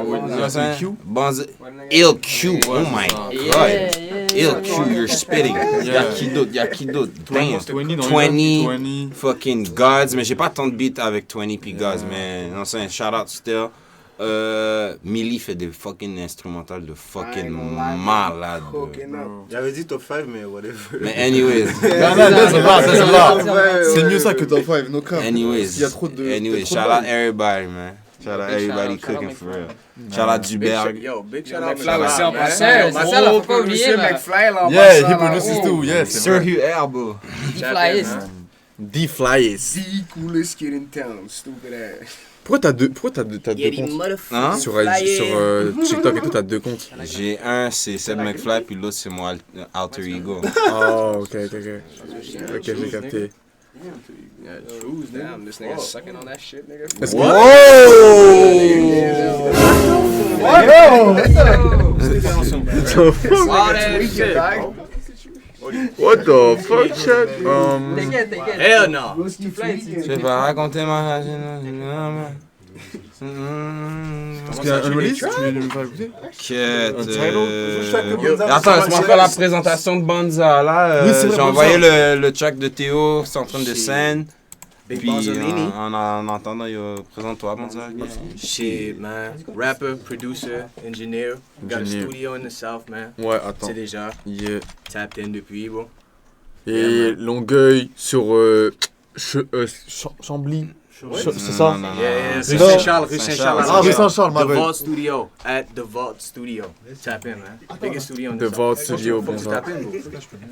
Bonza. ILQ, oh my god. ILQ, you're spitting. Y'a qui d'autre? Damn. 20. Fucking Gods. Mais j'ai pas tant de beats avec 20 puis Gods, mais non, c'est un shout out still. Millie fait des fucking instrumentales de fucking malade. J'avais dit top 5, mais whatever. Mais anyways. C'est mieux ça que top 5, no cap. Anyways. Il y a trop de. Anyways, shout out everybody, man. Shout out everybody cooking for real. Shout out Duberg. Yo, big shout out McFly aussi en passant. Marcel, faut pas oublier. McFly là en passant. Yeah, he produces too, yeah. Sergio Herbo. The Flyest. The coolest kid in town, stupid ass. Pourquoi t'as deux comptes Hein? Sur TikTok et tout, t'as deux comptes. J'ai un, c'est Seb McFly, puis l'autre, c'est mon alter ego. Oh, ok, j'ai capté. Yeah, choose damn. This nigga sucking on that shit, nigga. Let's go. What the fuck, chat? Hell no. Je vais pas raconter ma... Parce qu'il y a un release, tu veux me faire écouter? Attends, laisse-moi faire la présentation de Bonza, là. Oui, c'est vrai, j'ai envoyé le track de Théo, c'est en train de scène. Big Puis Bonzolini. en entendant, présente-toi, mon Zach. Shit, man. Rapper, producer, engineer. Got a Engineer. studio in the South, man. Ouais, attends. C'est déjà. Yeah. Tapped in depuis, bro. Et Longueuil sur Chambly. C'est ça? Yeah, rue Saint-Charles, rue Saint-Charles. Ah, rue Saint-Charles, ma The belle. Vault Studio, at The Vault Studio. Tap in, man. Biggest studio in The the Vault South. Studio, Faut bon que tu ça. tapes in, bro.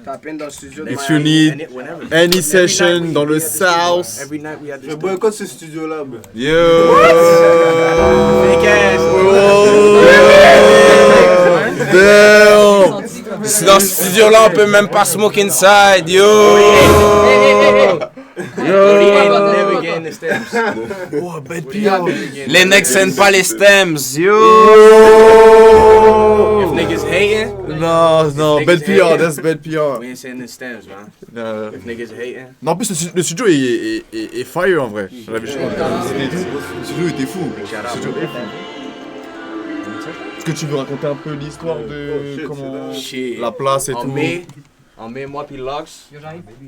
Tap in dans le studio. de If Miami, you need whenever. any session Every night dans we le had the studio. South. Every night we had the Je studio. boycotte ce studio-là, bro. Yo! Fake ass. Damn! Si dans ce studio-là, on peut même pas smoke inside, yo! Never getting the steps. Oh, bad PR. Les necks sennent pas les stems, yo! If niggas hating, Non, bad PR, that's bad PR. we ain't saying the stems, man. If niggas hating. Non, en plus, le studio est fire en vrai. Le studio était fou. Le studio est fou. Est-ce que tu veux raconter un peu l'histoire de comment la place et tout? En mai, moi puis Lux,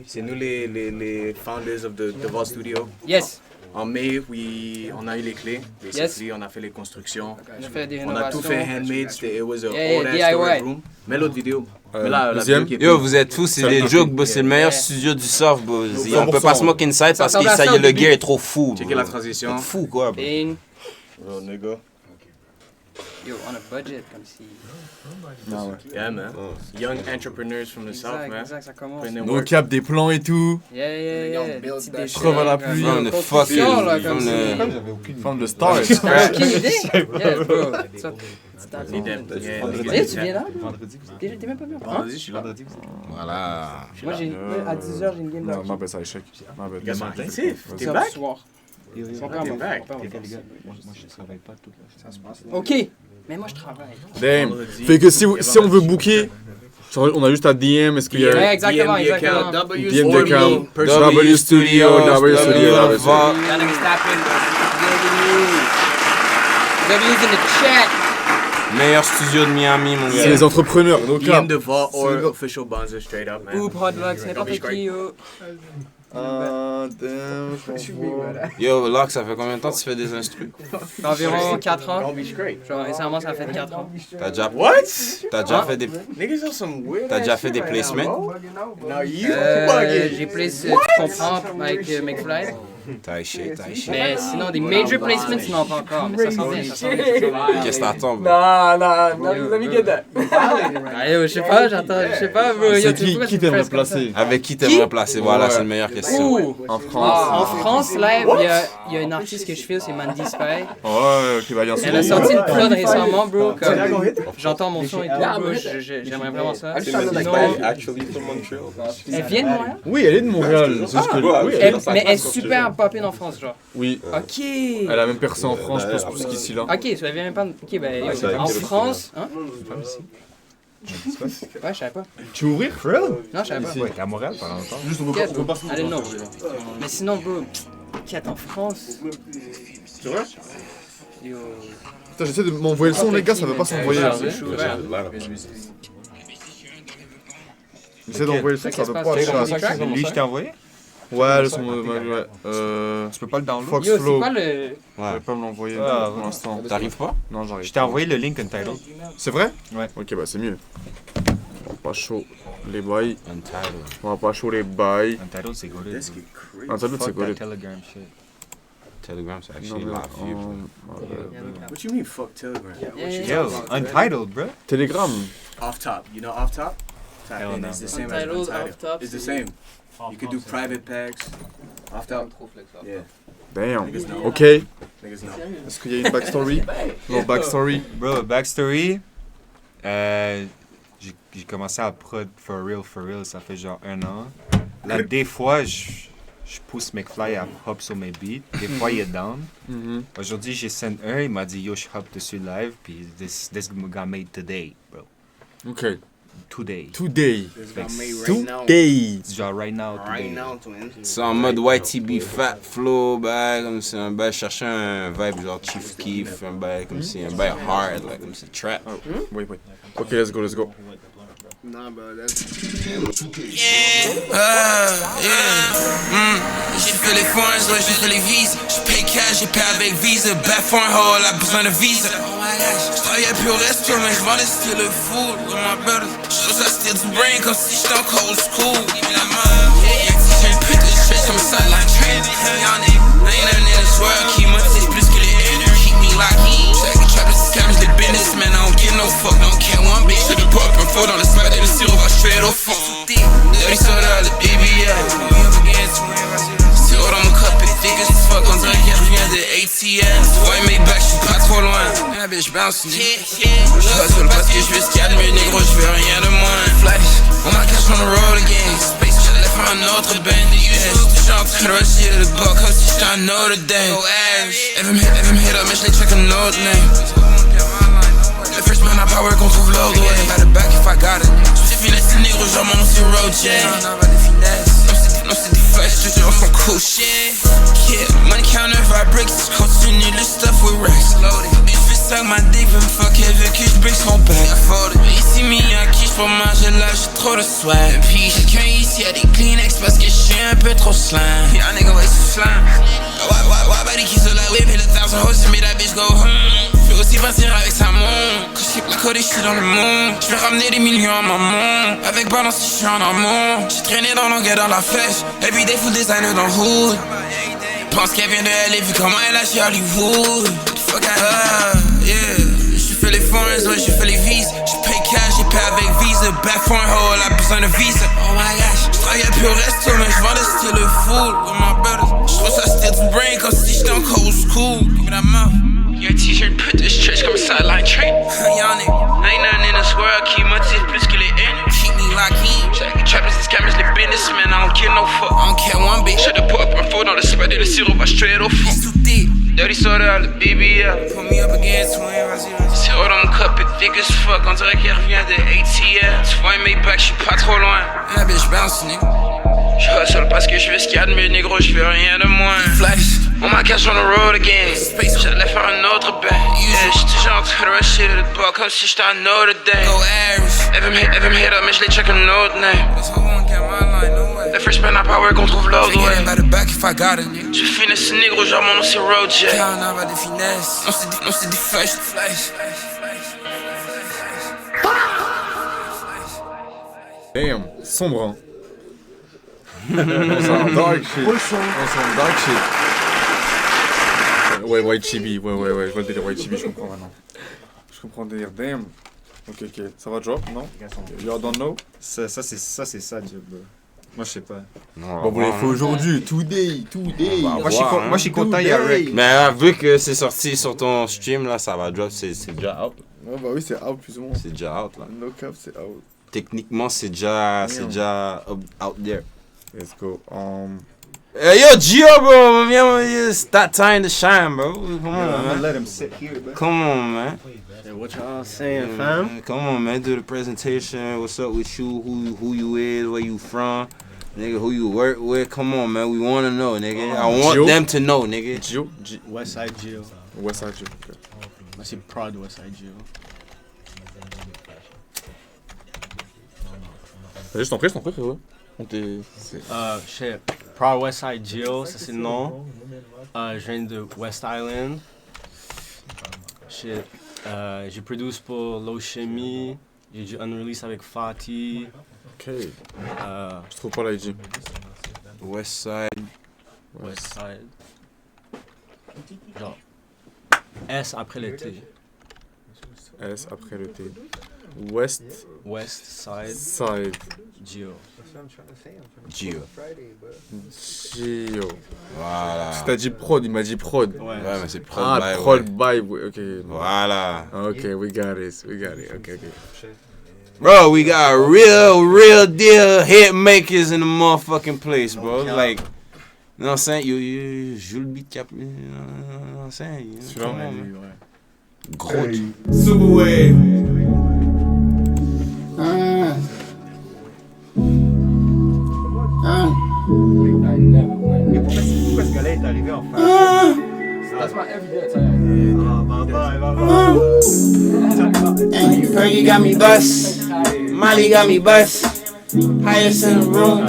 c'est nous les founders of the Vault Studio. Yes. En mai, on a eu les clés. Basically, on a fait les constructions. On a fait des On a tout fait handmade. It was a Yeah, old ass DIY. storage room. Mais l'autre vidéo. Mais là, la Deuxième. vidéo qui est Yo, plus- vous êtes fous, c'est des jokes, bro. C'est le meilleur studio du surf, bro. On peut 100%. pas smoke inside parce que ça y est, le gear est trop fou. Checker la transition. C'est fou, quoi, bro. Bean. Oh, nigga. Yo, on a budget comme si. Yeah, man. Young entrepreneurs from the South, man. Exact, ça commence. Putting in On work. capte des plans et tout. Yeah. Petit dessin, Preuve à la pluie. From the construction, là, fucking. comme From the start. T'as aucune idée? Yes, bro. Yeah, Tu viens là? T'es même pas venu. Vendredi, je suis là. Voilà. Moi, à 10h, j'ai une game de Non, ma belle, ça échec. Ma belle. Gars, c'est intensif. T'es Ce back? soir. Son père T'es m'a back. Moi, je travaille pas toute la journée. Ok, mais moi je travaille. Damn. Fait que si on veut booker, on a juste à DM. Est-ce qu'il y a Ouais, exactement, DM the account. exactement. DM the account? Personal W Studio, W Studio. Gotta be snapping. W's in the chat. Meilleur studio de Miami, mon C'est gars. les entrepreneurs, no cap. DM the Vault or official Bonzo straight up, man. Ou Podlux, n'importe qui. Yo. Damn, Yo, Locke, ça fait combien de temps que tu fais des instrus? Environ 4 ans. Don't be straight. Genre, récemment, ça fait 4 ans. T'as déjà What? fait des. Niggas are some weird T'as ass déjà shit fait des right now, placements? bro. No, you J'ai place, tu comprends, avec McFly. T'as shit. Mais sinon, des major placements, non, pas encore. Mais ça s'en vient, ça s'en vient. Qu'est-ce que t'attends, bro? Let me get that. Yo, je sais pas, je sais pas, bro. Yo, C'est tu pourquoi qui tu me t'aimerais presses comme ça? placer? Avec qui t'aimerais placer? Voilà, Ouais. c'est la meilleure question. Ouh. En France. En France, live, il y a une artiste que je file, c'est Mandy Spy. Ouais, ok, bah, bien sûr. Elle a sorti une prod récemment, bro. Comme j'entends mon son et tout, bro. J'aimerais vraiment ça. Sinon, Actually from Montreal. elle vient de Montréal? Oui, elle est de Montréal. C'est juste que. Oui, Mais elle est super popée en France, genre. Oui. Ok. Elle a même percé en France, je pense, plus qu'ici là. Ok, ça vient même pas. Ok, ben, en France. Hein? Ouais, je savais pas. Tu veux ouvrir? Non, je savais pas. Ouais, t'es à Montréal pendant longtemps. Juste, Ok, bro. Allez, non. Mais sinon, bro, quête en France. C'est vrai? Yo. Putain, j'essaie de m'envoyer le son, les gars, ça veut pas s'envoyer. Je suis ouvert. J'essaie d'envoyer le son, ça veut pas. Lui, je t'ai envoyé? Ouais, le son. Ouais. Tu peux pas le download? Fox Yo, c'est Flow. quoi le. Je vais pas me l'envoyer Ah, pour l'instant. T'arrives pas? Non, j'arrive. Je t'ai envoyé le link Untitled. C'est vrai? Ouais. Ok, bah c'est mieux. On va pas chaud les bails. Untitled. On va pas chaud les bails. Untitled, c'est good. Untitled, c'est Fuck that good. Telegram shit. Telegram, c'est Non, actually mais, live view. What you mean, fuck Telegram? Yo, Untitled, bro. Telegram. Off top. You know off top? Type Hell in. no. It's the same as Untitled, Untitled. off top, It's the c'est- same. You could do private packs. Off top. Yeah. Damn. Niggas know. Ok. Niggas know. Est-ce qu'il y a une backstory? Non, backstory. Bro, backstory. J'ai commencé à prod for real, ça fait genre 1 an. Là, des fois, je pousse McFly à hop sur mes beats. Des fois, il est down. Aujourd'hui, j'ai send un, il m'a dit yo, je hop dessus live, puis this got made today, bro. Ok. Today. Today. Today. Genre right now, today. Right now, twins. C'est en mode YTB Fat Flow, bail, comme c'est un bail, chercher un vibe genre Chief Keef, un bail comme c'est un bail hard, like, comme c'est trap. Oui. Ok, let's go. Nah, bro, that's... J'ai fait les foreigns, ouais, j'ai fait les visas. J'ai payé cash, j'ai payé avec Visa. Bad foreign hoe, elle a besoin de visa. Oh my gosh, j'travaillais plus au resto, mais j'vendais still le food with my brothers. J'trouve ça still du brain comme si j'étais en cold school. Give me la main, yeah, si j'ai une pute de stress comme ça, like train. Y'en ain't nothing in this world qui motive plus que les haters. Keep me locked in. Check the trappers, scams, les businessmen. I don't give no fuck, don't care one bitch. J'ai le pop and fold dans le spot et le sirop va straight au fond. Dirty soda, le BBL. Sirop dans mon cup et thick as fuck. On dirait qu'elle revient de ATL. Ouais, mais back, j'suis pas trop loin. La bitch bounce, j'hustle parce que j'veux ce qu'il y a de mieux, négro, j'veux rien de moins. Flash, on m'a cash on the road again. Space, j'allais faire un autre band. J'suis toujours en train de rusher le bas comme si j'étais un Notre Dame. Ever me hit up, mais j'l'ai check un autre name. Le first man à power qu'on trouve l'autre, ouais. By the back if I got it. J'suis finesse, négro, genre mon nom c'est Road J. Non, c'est des flashs, j'te on s'en cool shit. Yeah, money counter, vibrate, continue le stuff with racks loaded. Bitch, fais ça, ma dick veut me fuck, elle veut que j'break son back. Ici, Miyaki, j'pour manger là, j'ai trop de swag. Puis chacun ici a des Kleenex parce que j'suis un peu trop slam. Y'a nigga, ouais, c'est slam. Why, buddy, qui se la whip, hit 1,000 hoes, made that bitch go home. J'veux aussi partir avec sa montre. Quand j'keep la code et j'suis dans le monde. J'vais ramener des millions à maman. Avec balance si j'suis en amont. J'ai traîné dans l'angle dans la flèche. Everyday full designer dans le hood. Pense qu'elle vient de LA vu comment elle a chez Hollywood. Fuck yeah. J'ai fait les foreigns, ouais, j'ai fait les visas. J'ai payé cash, j'ai payé avec Visa. Bad foreign hoe, elle a besoin de visa. Oh my gosh, j'travaillais plus au resto, mais j'vendais still le food with my brothers. J'trouve ça still du brain comme si j'étais en cold school. Give me that mouth. Your t-shirt put this stretch comme sideline train. Y'en ain't nothing in this world qui motive plus que les haters. Keep me locked in. Check the trappers, the scammers, les businessmen. I don't give no fuck, I don't care one bitch. J'ai le pop and fold dans le spot et le sirop va straight au fond. It's too deep. Dirty soda, le BBL. Put me up against one, vas-y. Sirop dans mon cup et thick as fuck. On dirait qu'elle revient de ATL. Tu vois, mes back, j'suis pas trop loin. La bitch bounce, nigga. J'hustle parce que j'veux ce qu'il y a de mieux, négro, j'veux rien de moins. Flash, on m'a cash on the road again. Space, j'allais faire un autre band. Yeah, j'suis toujours en train de rusher le bas comme si j'étais un Notre Dame. Go Aries, ever me hit up, mais j'l'ai check un autre name. Le first man à power qu'on trouve l'autre, ouais. By the back if I got it. J'veux finesse, négro, genre mon nom c'est Road J. On a pas de finesse. Non, c'est des flash. Damn, sombre, hein. On s'en dark shit. Ouais, White Chibi, ouais, je vois le délire White Chibi, je comprends maintenant. Je comprends le délire, damn. Ok, ça va drop, non? You don't know? Ça c'est ça, job. Moi, je sais pas. Non, bon, vous l'avez fait aujourd'hui, today. Moi, je suis content, il y a Rick. Mais vu que c'est sorti sur ton stream, là, ça va drop, c'est déjà out. Ouais, bah oui, c'est out plus ou moins. C'est déjà out, là. No cap, c'est out. Techniquement, c'est déjà out there. Let's go. Yo, Gio, bro, it's that time to shine, bro. Come on, I'm man. gonna let him sit here, bro. Come on, man. Hey, what y'all saying, fam? Come on, man. Do the presentation. What's up with you? Who you is? Where you from? Nigga, who you work with? Come on, man. We want to know, nigga. I want them to know, nigga. Gio? Westside Gio. Westside Gio, ok. Moi, c'est Prod Westside Gio. Vas-y, je t'en prie, frérot. Shit. Proud Westside Gio, ça c'est le nom. Je viens de West Island. Shit. J'ai produit pour Low Chimie. J'ai du unreleased avec Fati. Ok. Je trouve pas l'IG. Westside. Genre. S après le T. S après le T. West Side. Gio. Voilà. Tu t'as dit prod, il m'a dit prod. Ouais, mais c'est prod by. Ah, prod by, ok. Voilà. Ok, we got it. Ok. Bro, we got real deal hit makers in the motherfucking place, bro. Like, you know what I'm saying? You Jules beat cap, you know what I'm saying? Come on, man. Gros. Subway. Pourquoi ce gars-là est arrivé en face? That's my everyday attire. Fergie got me bust. Molly got me bust. Highest in the room.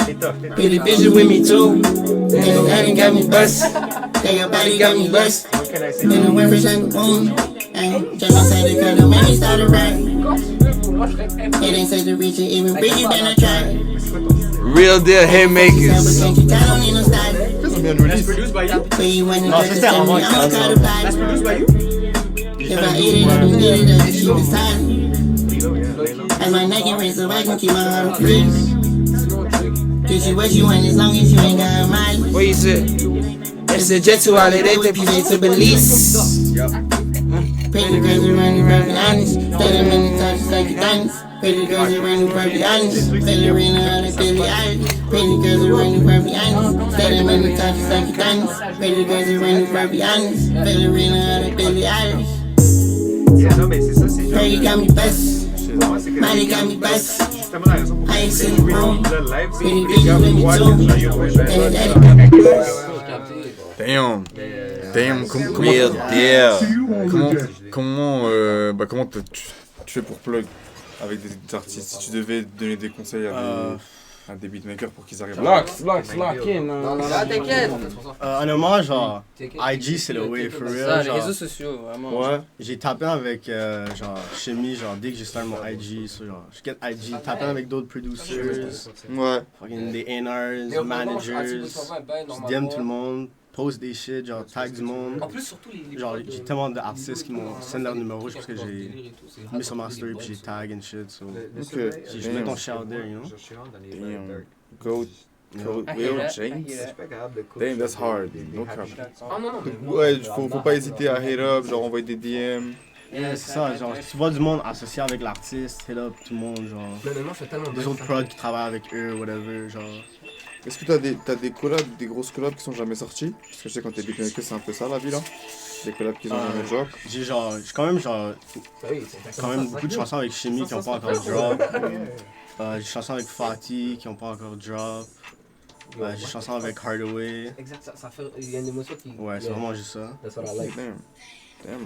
Pretty bitches with me too. And Annie got me bust. Your body got me bust. In the wind, rich like a moon. And just inside the girl, the man he started riding. It ain't safe to reach it, even bigger than I tried. Real deal haymakers. That's produced by you. No, c'était en moi. That's produced by you. If I eat it, I can get it, I can keep it silent. As my neck and wrist, so I can keep my heart free. Get you what you want as long as you ain't got a mind. What you said? It's a jet to holiday, the people to Belize. Pretty girls around the perfect honest. Play them in the touches like a dance. Pretty girls around the perfect honest. Ballerina on the Billie Eilish. Pretty girls around the perfect honest. Play them in the touches like a dance. Pretty girls around the perfect honest. Ballerina on the Billie Eilish. Pretty got me best. Money got me best. I ain't seen the room. Pretty bitches with me too. Damn. Damn. Real deal. Comment tu fais pour plug avec des artistes? Si tu devais donner des conseils à des beatmakers pour qu'ils arrivent lock in. Non, t'inquiète. Honnêtement, genre, IG c'est le way for real. Ça, les réseaux sociaux, vraiment. Ouais, j'ai tapé avec genre Shemi, genre dès que j'ai starté mon IG, so, genre, je get IG, tapé avec d'autres producers, fucking des A&Rs, managers, je DM tout le monde, post des shit, genre tag du monde. En plus, surtout les genre, j'ai tellement d'artistes qui m'ont send leur numéro juste parce que j'ai mis sur ma story puis j'ai tag and shit, so je mets ton shout there, you know. Damn. Go Will James. Damn, that's hard. No cap. Ouais, faut pas hésiter à hit up, genre envoyer des DM. Yeah, c'est ça, genre, tu vois du monde associé avec l'artiste, hit up tout le monde, genre, des autres prods qui travaillent avec eux, whatever, genre. Est-ce que t'as des collabs, des grosses collabs qui sont jamais sorties? Parce que je sais quand t'es beatmaker, c'est un peu ça la vie là. Des collabs qui ont jamais drop. J'ai quand même beaucoup de chansons avec Shemi qui ont pas encore drop. J'ai des chansons avec Fatih qui ont pas encore drop. J'ai des chansons avec Hardaway. Exact, ça fait, il y a une émotion qui... Ouais, c'est vraiment juste ça. That's what I like. Damn,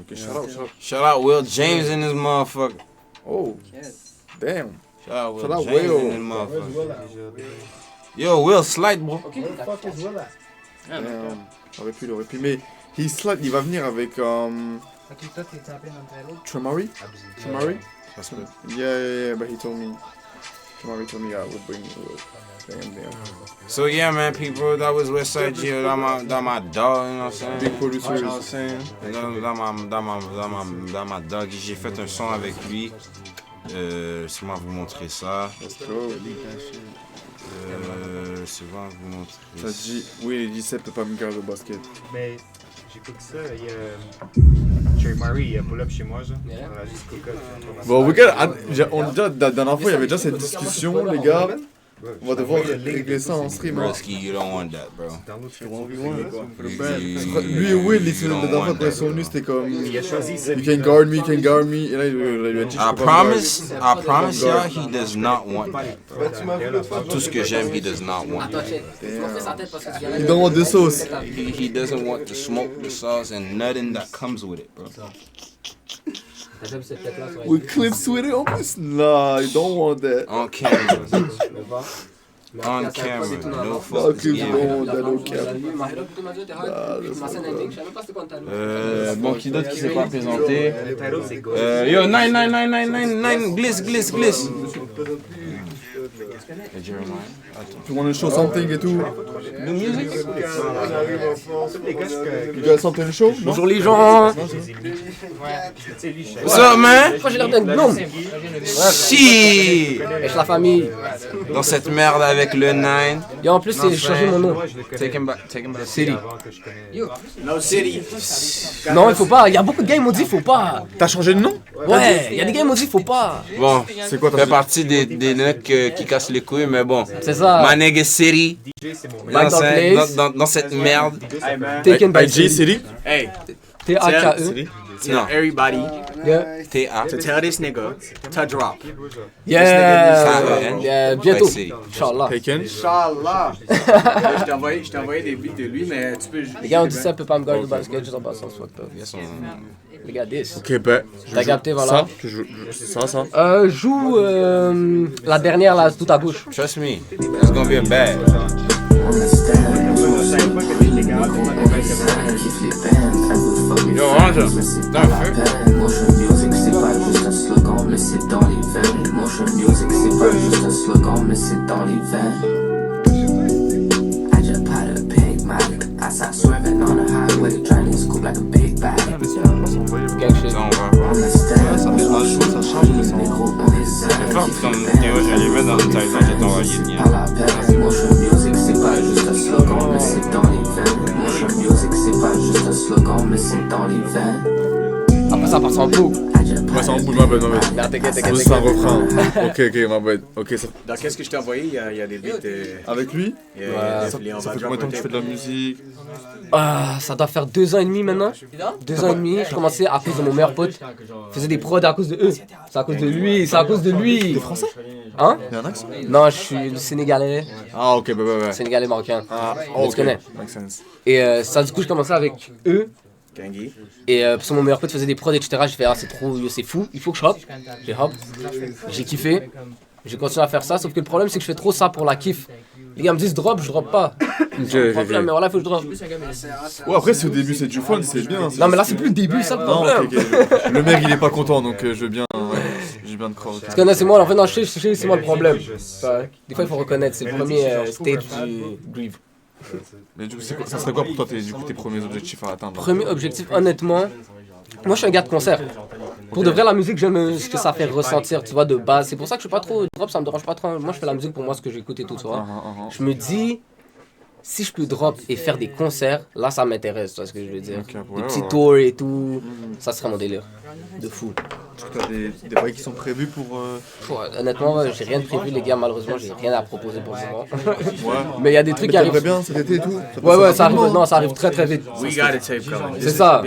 okay, shout out. Shout out Will James in this motherfucker. Oh, damn. Shout out Will James in this motherfucker. Yo, Will slide, bro. Okay, damn. Aurait pu, mais il va venir avec Tremari? Yeah, but he told me Tremari told me I would bring Damn. So yeah, man, people, that was Westside Gio, that my dog, you know what I'm saying? Big producer, you know what I'm saying? Dans ma dog, j'ai fait un son avec lui. Sûrement vous montrer ça. Souvent vous montrer ça. Dit, oui, les 17 peut pas me garder le basket. Mais j'écoute ça, il y a Jerry Murray, il a pull up chez moi, genre. On a juste cocotte. Bon, regarde, la dernière fois, il y avait déjà cette discussion, les gars. On va devoir régler ça en stream. Broski, you don't want that, bro. Lui et Will, la dernière fois quand ils sont venus, c'était comme You can guard me. Et là, il lui a dit I promise y'all, he does not want that. Tout ce que j'aime, he does not want that. Il don't want the sauce. He doesn't want to smoke the sauce and nothing that comes with it, bro. With clips with it en plus? Nah, you don't want that. On camera. On camera, no fucks given. Bon, qui d'autre qui s'est pas présenté? Yo, 9, glisse. You want to show something et tout? The music? You got something to show? Bonjour les gens! What's up, man? Pourquoi j'ai l'air d'un gnome? Si! Wesh la famille! Dans cette merde avec le 9. Yo, en plus, j'ai changé mon nom. Take him back. City. No City. Non, il faut pas. Il y a beaucoup de gars, ils m'ont dit, faut pas. T'as changé de nom? Ouais, il y a des gars, ils m'ont dit, faut pas. Bon, c'est quoi ta fait partie des mecs qui cassent les couilles, mais bon. C'est ça. My nigga City. Dans cette merde. Taken by J City? Hey. T-A-K-E. No. Everybody. Yeah. T-A. To tell this nigga to drop. Yeah, bientôt. Inch'Allah. Taken? Inch'Allah. Je t'ai envoyé des beats de lui, mais tu peux... Les gars, on dit ça, peut pas me garder le basket, juste en passant, fuck up. Les gars, 10. Ok, ben. T'as capté, voilà. Ça. Joue la dernière, là, tout à gauche. Trust me, it's gonna be a bad. Yo, Angel, dans le feu. Motion music, c'est pas juste un slogan, mais c'est dans les veines. Motion music, c'est pas juste un slogan, mais c'est dans les veines. I just pot a big Mac. I sat swerving on the highway, trying to scoop like a big bag. Gang shit. Ça, on va. Ça fait un jour, ça charge, mais ça envoie. C'est fort, comme Théo, je les mets dans le Titan, j'ai envoyé le lien. Motion music, c'est pas juste un slogan, mais c'est dans les veines. Motion music, c'est pas juste un slogan, mais c'est dans les veines. Après ça part en boucle. Ouais, ça en boucle, ma bête, non mais. T'inquiète. C'est un refrain. Ok, ma bête. Ok, ça. Dans qu'est-ce que je t'ai envoyé, il y a des beats. Avec lui? Ouais. Ça fait combien de temps que tu fais de la musique? Ça doit faire 2 ans et demi maintenant. 2 ans et demi, j'ai commencé à cause de mon meilleur pote. Je faisais des prods à cause de eux. C'est à cause de lui, c'est à cause de lui. T'es français? Hein? Il y a un accent? Non, je suis sénégalais. Ah, ok, bah. Sénégalais marocain. Ah, on se connaît. Makes sense. Et ça, du coup, je commençais avec eux. Gangi. Et parce que mon meilleur pote faisait des prods, etc. J'ai fait, c'est trop, c'est fou, il faut que je hop. J'ai hop. J'ai kiffé. J'ai continué à faire ça, sauf que le problème, c'est que je fais trop ça pour la kiff. Les gars me disent drop, je drop pas. Mais voilà, il faut que je drop. Ouais, après, si au début c'est du fun, c'est bien. Non, mais là, c'est plus le début, ça le problème. Ok. Le mec, il est pas content, donc je veux bien. J'ai bien de croire. Parce que là, c'est moi, en fait, non, c'est moi le problème. Des fois, il faut reconnaître, c'est le premier stage du Grieve. Mais du coup, ça serait quoi pour toi tes premiers objectifs à atteindre? Premier objectif, honnêtement, moi je suis un gars de concert. Pour de vrai, la musique, j'aime ce que ça fait ressentir, tu vois, de base. C'est pour ça que je suis pas trop drop, ça me dérange pas trop. Moi je fais la musique pour moi, ce que j'écoute et tout, tu vois. Je me dis, si je peux drop et faire des concerts, là ça m'intéresse, tu vois ce que je veux dire. Des petits tours et tout, ça serait mon délire. De fou. T'as des bails qui sont prévus pour. Honnêtement, j'ai rien de prévu, les gars, malheureusement, j'ai rien à proposer pour le moment. Ouais. Mais il y a des trucs qui arrivent. Bien cet été et tout. Ouais, ça arrive, non, ça arrive très vite. C'est ça.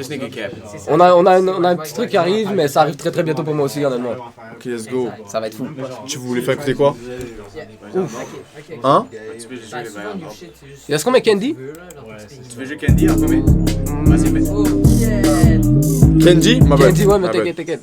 On a un petit truc qui arrive, mais ça arrive très bientôt pour moi aussi, honnêtement. Ok, let's go. Ça va être fou. Tu voulais faire écouter quoi? Hein? Il reste combien Candy? Tu veux jouer Candy en premier? Vas-y, mets. Candy? Candy, ouais, mais t'inquiète.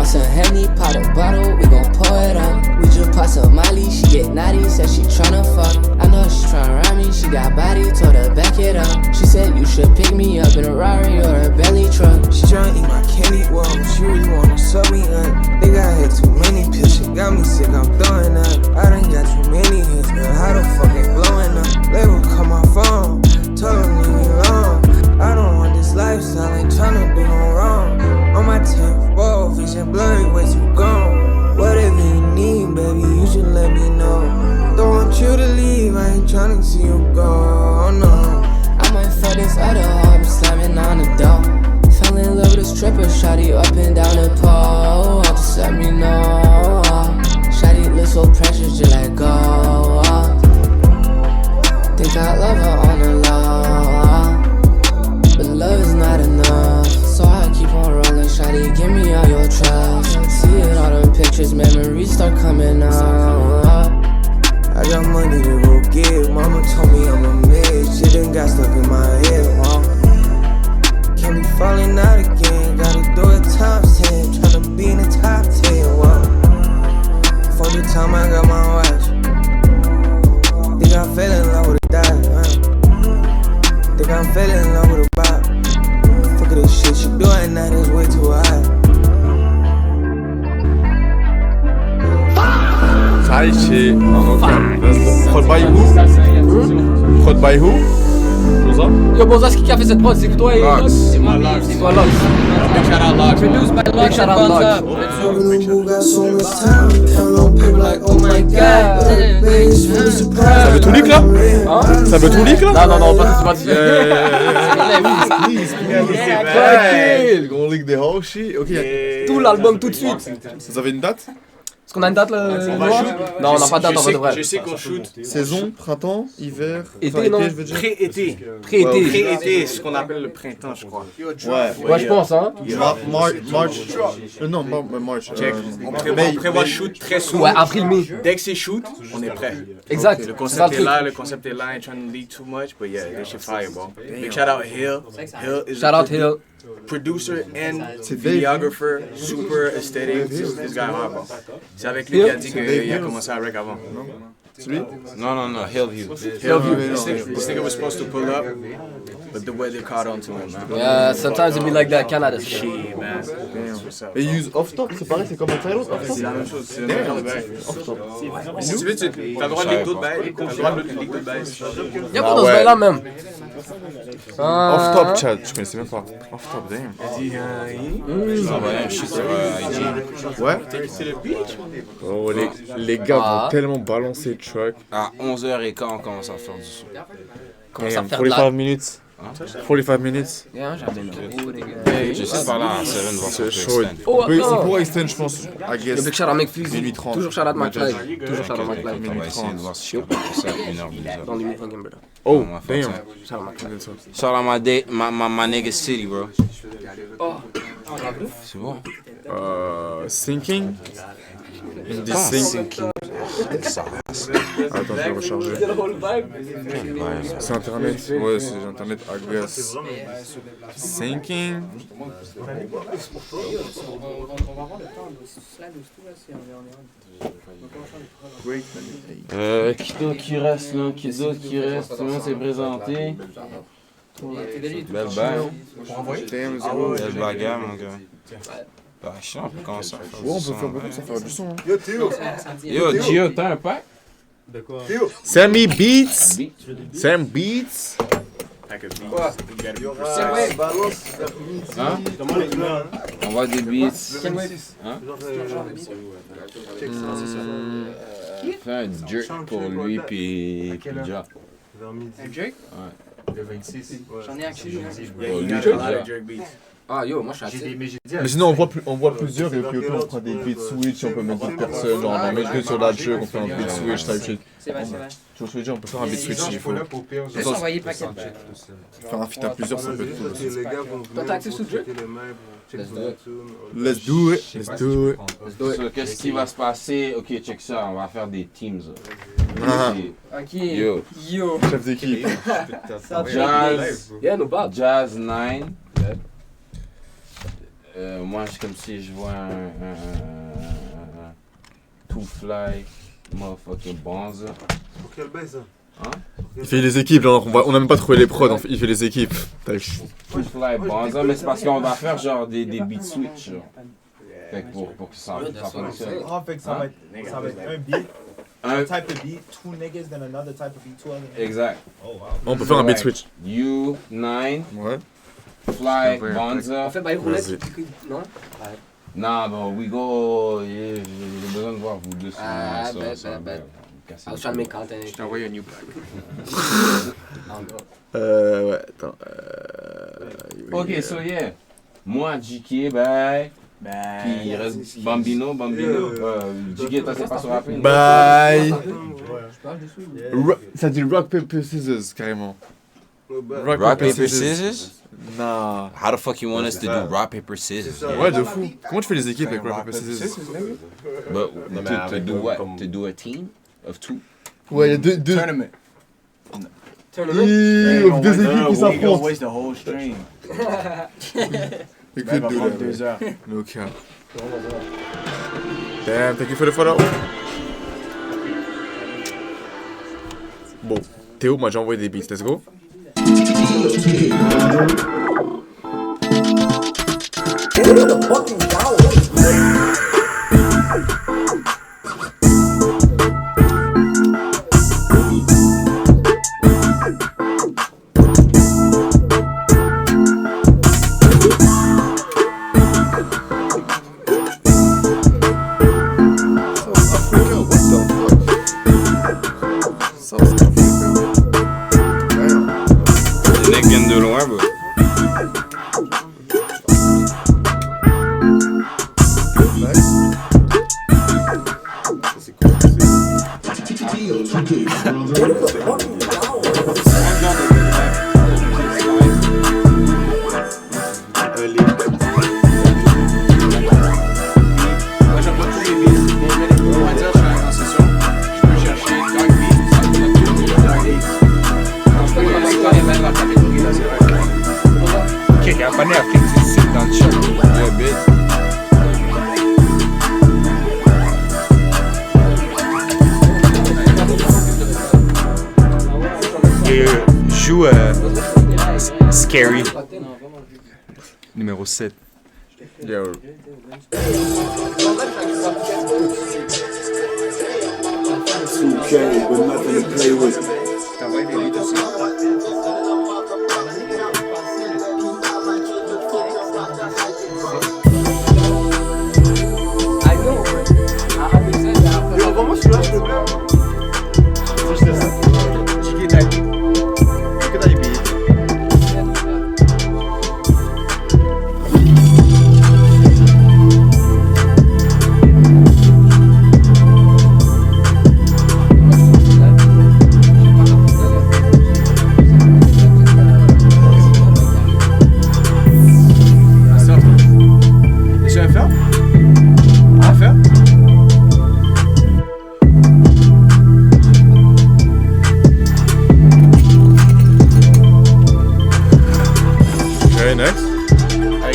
Some Henny, pot a bottle, we gon' pour it up. We just pop some Molly, she get naughty, said she tryna fuck. I know she tryna ride me, she got body, told her back it up. She said you should pick me up in a Rari or a belly truck. She tryna eat my candy, whoa, she really wanna sub me up. Think I had too many pills, she got me sick, I'm throwing up. I done got too many hits, but how the fuck it blowing up? Label call my phone, told her leave me alone. I don't want this lifestyle, ain't tryna do no wrong. On my 10th roll, vision blurry, way too gone. Whatever you need, baby, you should let me know. Don't want you to leave, I ain't tryna see you go, oh no. I might fuck this other hoe, I'm slamming on the door. Fell in love with a stripper, shawty up and down the pole. Just let me know. Shawty look so precious, just let go. Think I love her on the low, but love is not enough. So I keep on rolling, shawty, give me all your trust. See it, all them pictures, memories start coming up. I got money to go get, mama told me I'm a bitch. Shit done got stuck in my head, wow. Can't be falling out again, gotta do it times 10. Tryna be in the top 10, wow. For the time I got my watch, think I fell in love with a dime, think I'm fell in love with a bop. Fuck this shit you doing now, is way too high. Ça chez Prod by who? Prod by who? Bonza. Yo, Bonza, c'est qui a fait cette prod? C'est toi et Lox? C'est moi, Lox. C'est toi, Lox. Big shout out Lox. Produced by Lox and Bonza. Ça veut tout leak là? Hein? Ça veut tout leak là? Non, pas tout. Tranquille, on leak des whole shit. Ok. Tout l'album tout de suite. Vous avez une date? Est-ce qu'on a une date là? Non, on n'a pas de date en vrai. Je sais qu'on shoot. Saison, printemps, hiver, été, non? je veux dire. Pré-été. Pré-été, ce qu'on appelle le printemps, je crois. Ouais, je pense, hein. March. Non, March. On prévoit shoot très soon. Ouais, avril-mai. Dès que c'est shoot, on est prêt. Exact. Le concept est là, ain't trying to leak too much, but yeah, they should fire, bro. Big shout out Hill. Hill is Shout out Hill. Producer and videographer, super aesthetic. This guy hard, bro. C'est avec lui qui a dit qu'il a commencé à rec avant. Celui? Non, Hillview. This nigga was supposed to pull up, but the weather caught on to him, man. Yeah, sometimes it be like that, Canada. Shit, man. Et ils usent off-top, c'est pareil, c'est comme un title off-top? C'est la même chose, c'est le même off-top. Si tu veux, t'as le droit de leak d'autres bails. T'as le droit de leak d'autres bails. Y'a pas dans ce bail-là même. Off-top, Chad, je connaissais même pas. Off-top, damn. Ça va, un shit sur IG. Ouais? Oh, les gars vont tellement balancer le track. À 11h15, on commence à faire du son. Commence à faire 45 minutes. 45 minutes. Yeah, j'avais J'essaie de parler à Seven voir si on peut chaud. Oh, Il pourra extend, je pense, I guess. Big shout out McFlex. Minuit 30. Toujours shout out McFly. Toujours shout out McFly. On va essayer de voir si je peux faire ça 1h, 2h. Dans les fucking brother. Oh, damn. Shout out McFly. Shout out my nigga City, bro. Oh. C'est bon. Sinking. Sinking. Attends, je vais recharger. C'est internet. Ouais, c'est internet, I guess. Sinking. Qui reste là? Qui d'autre qui reste? Tout le monde s'est présenté. Belle bague. Belle bagarre, mon gars. Bah, je sais, on peut commencer à faire du son. On peut faire beaucoup, ça faire du son. Yo, Théo! Yo, Gio, t'as un pack? De quoi? Sammy Beats! Sam Beats! Hein? On voit des beats. Hein? Fais un jerk pour lui puis Ja. Un jerk? Ouais. Le 26. J'en ai actually. Jerk beats. Ah yo, moi je suis actif. Mais sinon on voit plusieurs et puis on prend des beats switch, on peut mettre d'autres personnes, genre on met deux sur la jeu, on fait un beat switch type shit. C'est vrai. Tu vois ce que je veux dire, on peut faire un beat switch s'il faut. Juste envoyer paquet. Faire un feat à plusieurs, ça peut être cool aussi. Toi t'es actif sous le jeu? Let's do it. Let's do it. So, qu'est-ce qui va se passer? Ok, check ça, on va faire des teams. Ok. Yo. Chef d'équipe. Jazz. Yeah, no bad. Jazz 9. Moi, c'est comme si je vois un Two Fly, motherfucking Bonza. Pour quelle baisse ça? Hein? Il fait les équipes, genre on a même pas trouvé les prods, il fait les équipes. Two Fly, Bonza, mais c'est parce qu'on va faire genre des beat switch. Genre. Fait que pour que ça fonctionne. Ah, fait que ça va être un beat. Un type of beat, two niggas, then another type of beat, two other niggas. Exact. Oh wow. On peut faire un beat switch. You, 9. Ouais. Fly, Bonza. On fait bail roulette, non? Non, bon, we go. Yeah, j'ai besoin de voir vous deux. Ah, ben. I was trying to make content. Je t'ai envoyé un new pack. Ouais, attends. Ok, so yeah. Moi, JK, bye. Puis il reste Bambino. JK, t'as pas sur rappel? Bye. Ça dit rock, paper, scissors, carrément. Rock, paper, scissors? Nah. How the fuck you want us to do rock, paper, scissors? Ouais, de fou. Comment tu fais les équipes avec rock, paper, scissors? But to do what? To do a team of two? Ouais, il y a deux. Tournament. Deux équipes qui s'affrontent. Waste the whole stream. Écoute, 2 heures. No cap. Damn, thank you for the photo. Bon, Théo m'a déjà envoyé des beats, let's go. Lincoln de loin, bro. Abonné à Afrique du Sud dans le chat. Yeah, bitch. Et joue Scary. Numéro 7. Yo. Okay, but nothing to play with.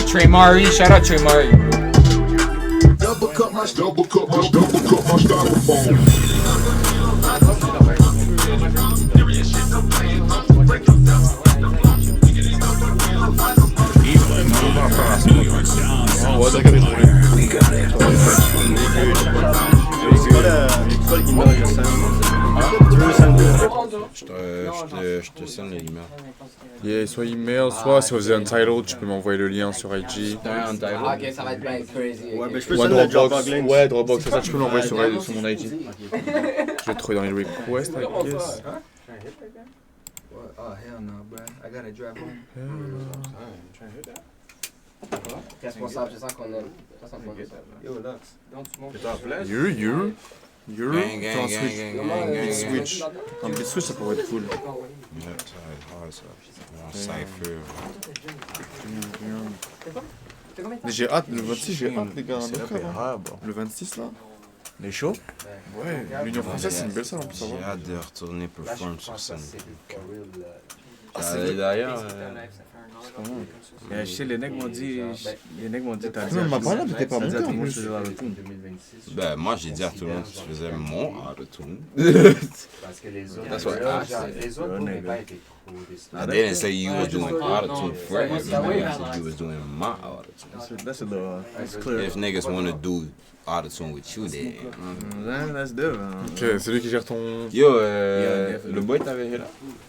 Trey Murray, shout out Trey Murray. Double cup my styrofoam. Je te sends les emails. Yeah, soit email, soit si vous avez Untitled, tu peux m'envoyer le lien sur IG. Ok, ça va être bien crazy. Ouais, mais je peux Ouais, send le Dropbox. link. Ouais, Dropbox, c'est ça, tu peux l'envoyer sur mon IG. Je vais trouver dans les requests, I guess. Oh, hell no, bro. I gotta drive home. Responsable, c'est ça qu'on aime. Yo, Lux, don't smoke. You're Gang, gang, on gang, Switch. gang, gang, gang, Switch. Un bit Switch, ça pourrait être cool. Yeah, ça va être hard, ça. En cypher. Mais j'ai hâte, le 26, j'ai hâte, les gars. C'est rare, bro. Le 26, là. Les shows? Ouais, l'Union Française, c'est une belle salle en plus. J'ai hâte de retourner perform sur scène. D'ailleurs, je sais, les mecs m'ont dit, t'as dit. Non, ma parole, t'étais pas bon, en plus. Ben, moi, j'ai dit à tout le monde que tu faisais mon auto-tune. Parce que les autres, That's what I said. les autres n'ont pas été trop I didn't say you was doing auto-tune for everybody. I said you was doing my auto-tune. That's a little, that's clear. If niggas want to do auto-tune with you, then... That's different. Ok, c'est lui qui gère ton... Yo, le boy t'avait là?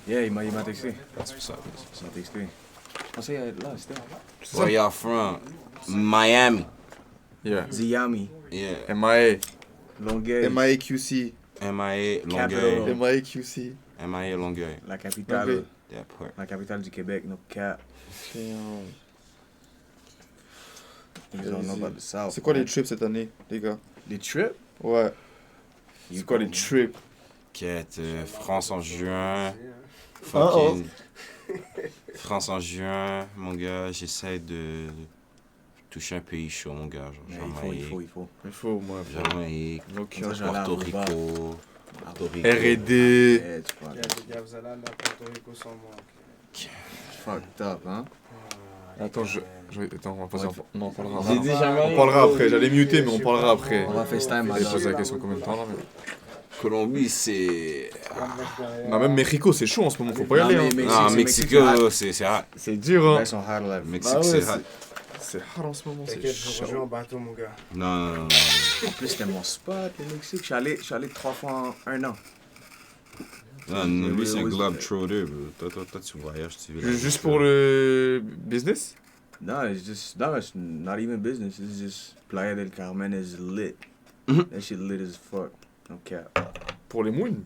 Yeah, il m'a texté. That's what's up. Il m'a texté. Je pensais qu'il allait être là, c'était. Where y'all from? Miami. Yeah. Miami. Yeah. MIA. Longueuil. MIA QC. MIA Longueuil. MIA QC. MIA Longueuil. La capitale. That part. La capitale du Québec, no cap. C'est quoi les trips cette année, les gars? Les trips? Ouais. C'est quoi les trips? Quête, France en juin. Fucking. France en juin, mon gars, j'essaie de toucher un pays chaud, mon gars. Genre Jamaïque. Il faut, moi. Jamaïque, Porto Rico. R&D. Vous allez à Porto Rico sans moi. Fucked up, hein? Attends, attends, on en parlera. J'ai dit Jamaïque. On parlera après, j'allais muter, mais on parlera après. On va FaceTime. Je vais poser la question combien de temps là, mais... Colombie, c'est... Non, même Mexico, c'est chaud en ce moment, faut pas y aller. Non, Mexico, c'est hard. C'est dur, hein. Ils sont hard là. Mexique, c'est hard. C'est hard en ce moment, c'est chaud. Je en bateau, mon gars. Non. En plus, c'était mon spot, le Mexique. Je suis allé 3 fois en 1 an. Non, lui, c'est un globetrotter, bro. Toi, tu voyages, tu vis. Juste pour le business? No, it's not even business. It's just Playa del Carmen is lit. That shit lit as fuck. No cap. Pour les mouines?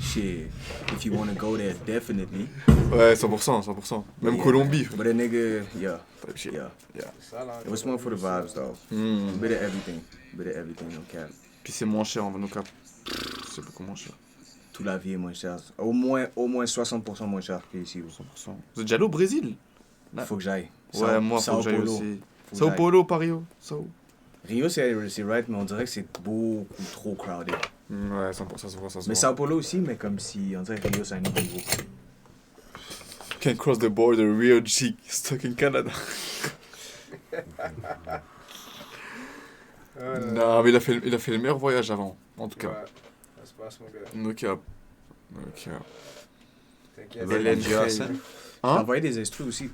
shit, if you want to go there, definitely. Ouais, 100%. Même Colombie. But a nigga, yeah. Type shit. Yeah. It was more for the vibes, though. Bit of everything, no cap. Puis c'est moins cher, no cap. C'est beaucoup moins cher. Tout la vie est moins cher. Au moins 60% moins cher qu'ici. 100%. Vous êtes déjà allé au Brésil? Faut que j'aille. Ouais, moi, faut que j'aille aussi. Sao Paulo, pas Rio. Rio, c'est right, mais on dirait que c'est beaucoup trop crowded. Ouais, 100%. Mais Sao Paulo aussi, mais comme si, on dirait que Rio, c'est un nouveau groupe. Can't cross the border, Rio G, stuck in Canada. Non, mais il a fait le meilleur voyage avant, en tout cas. Ouais, ça se passe, mon gars. No cap. T'inquiète. Hélène Johnson. Hein? Envoyer des instrus aussi.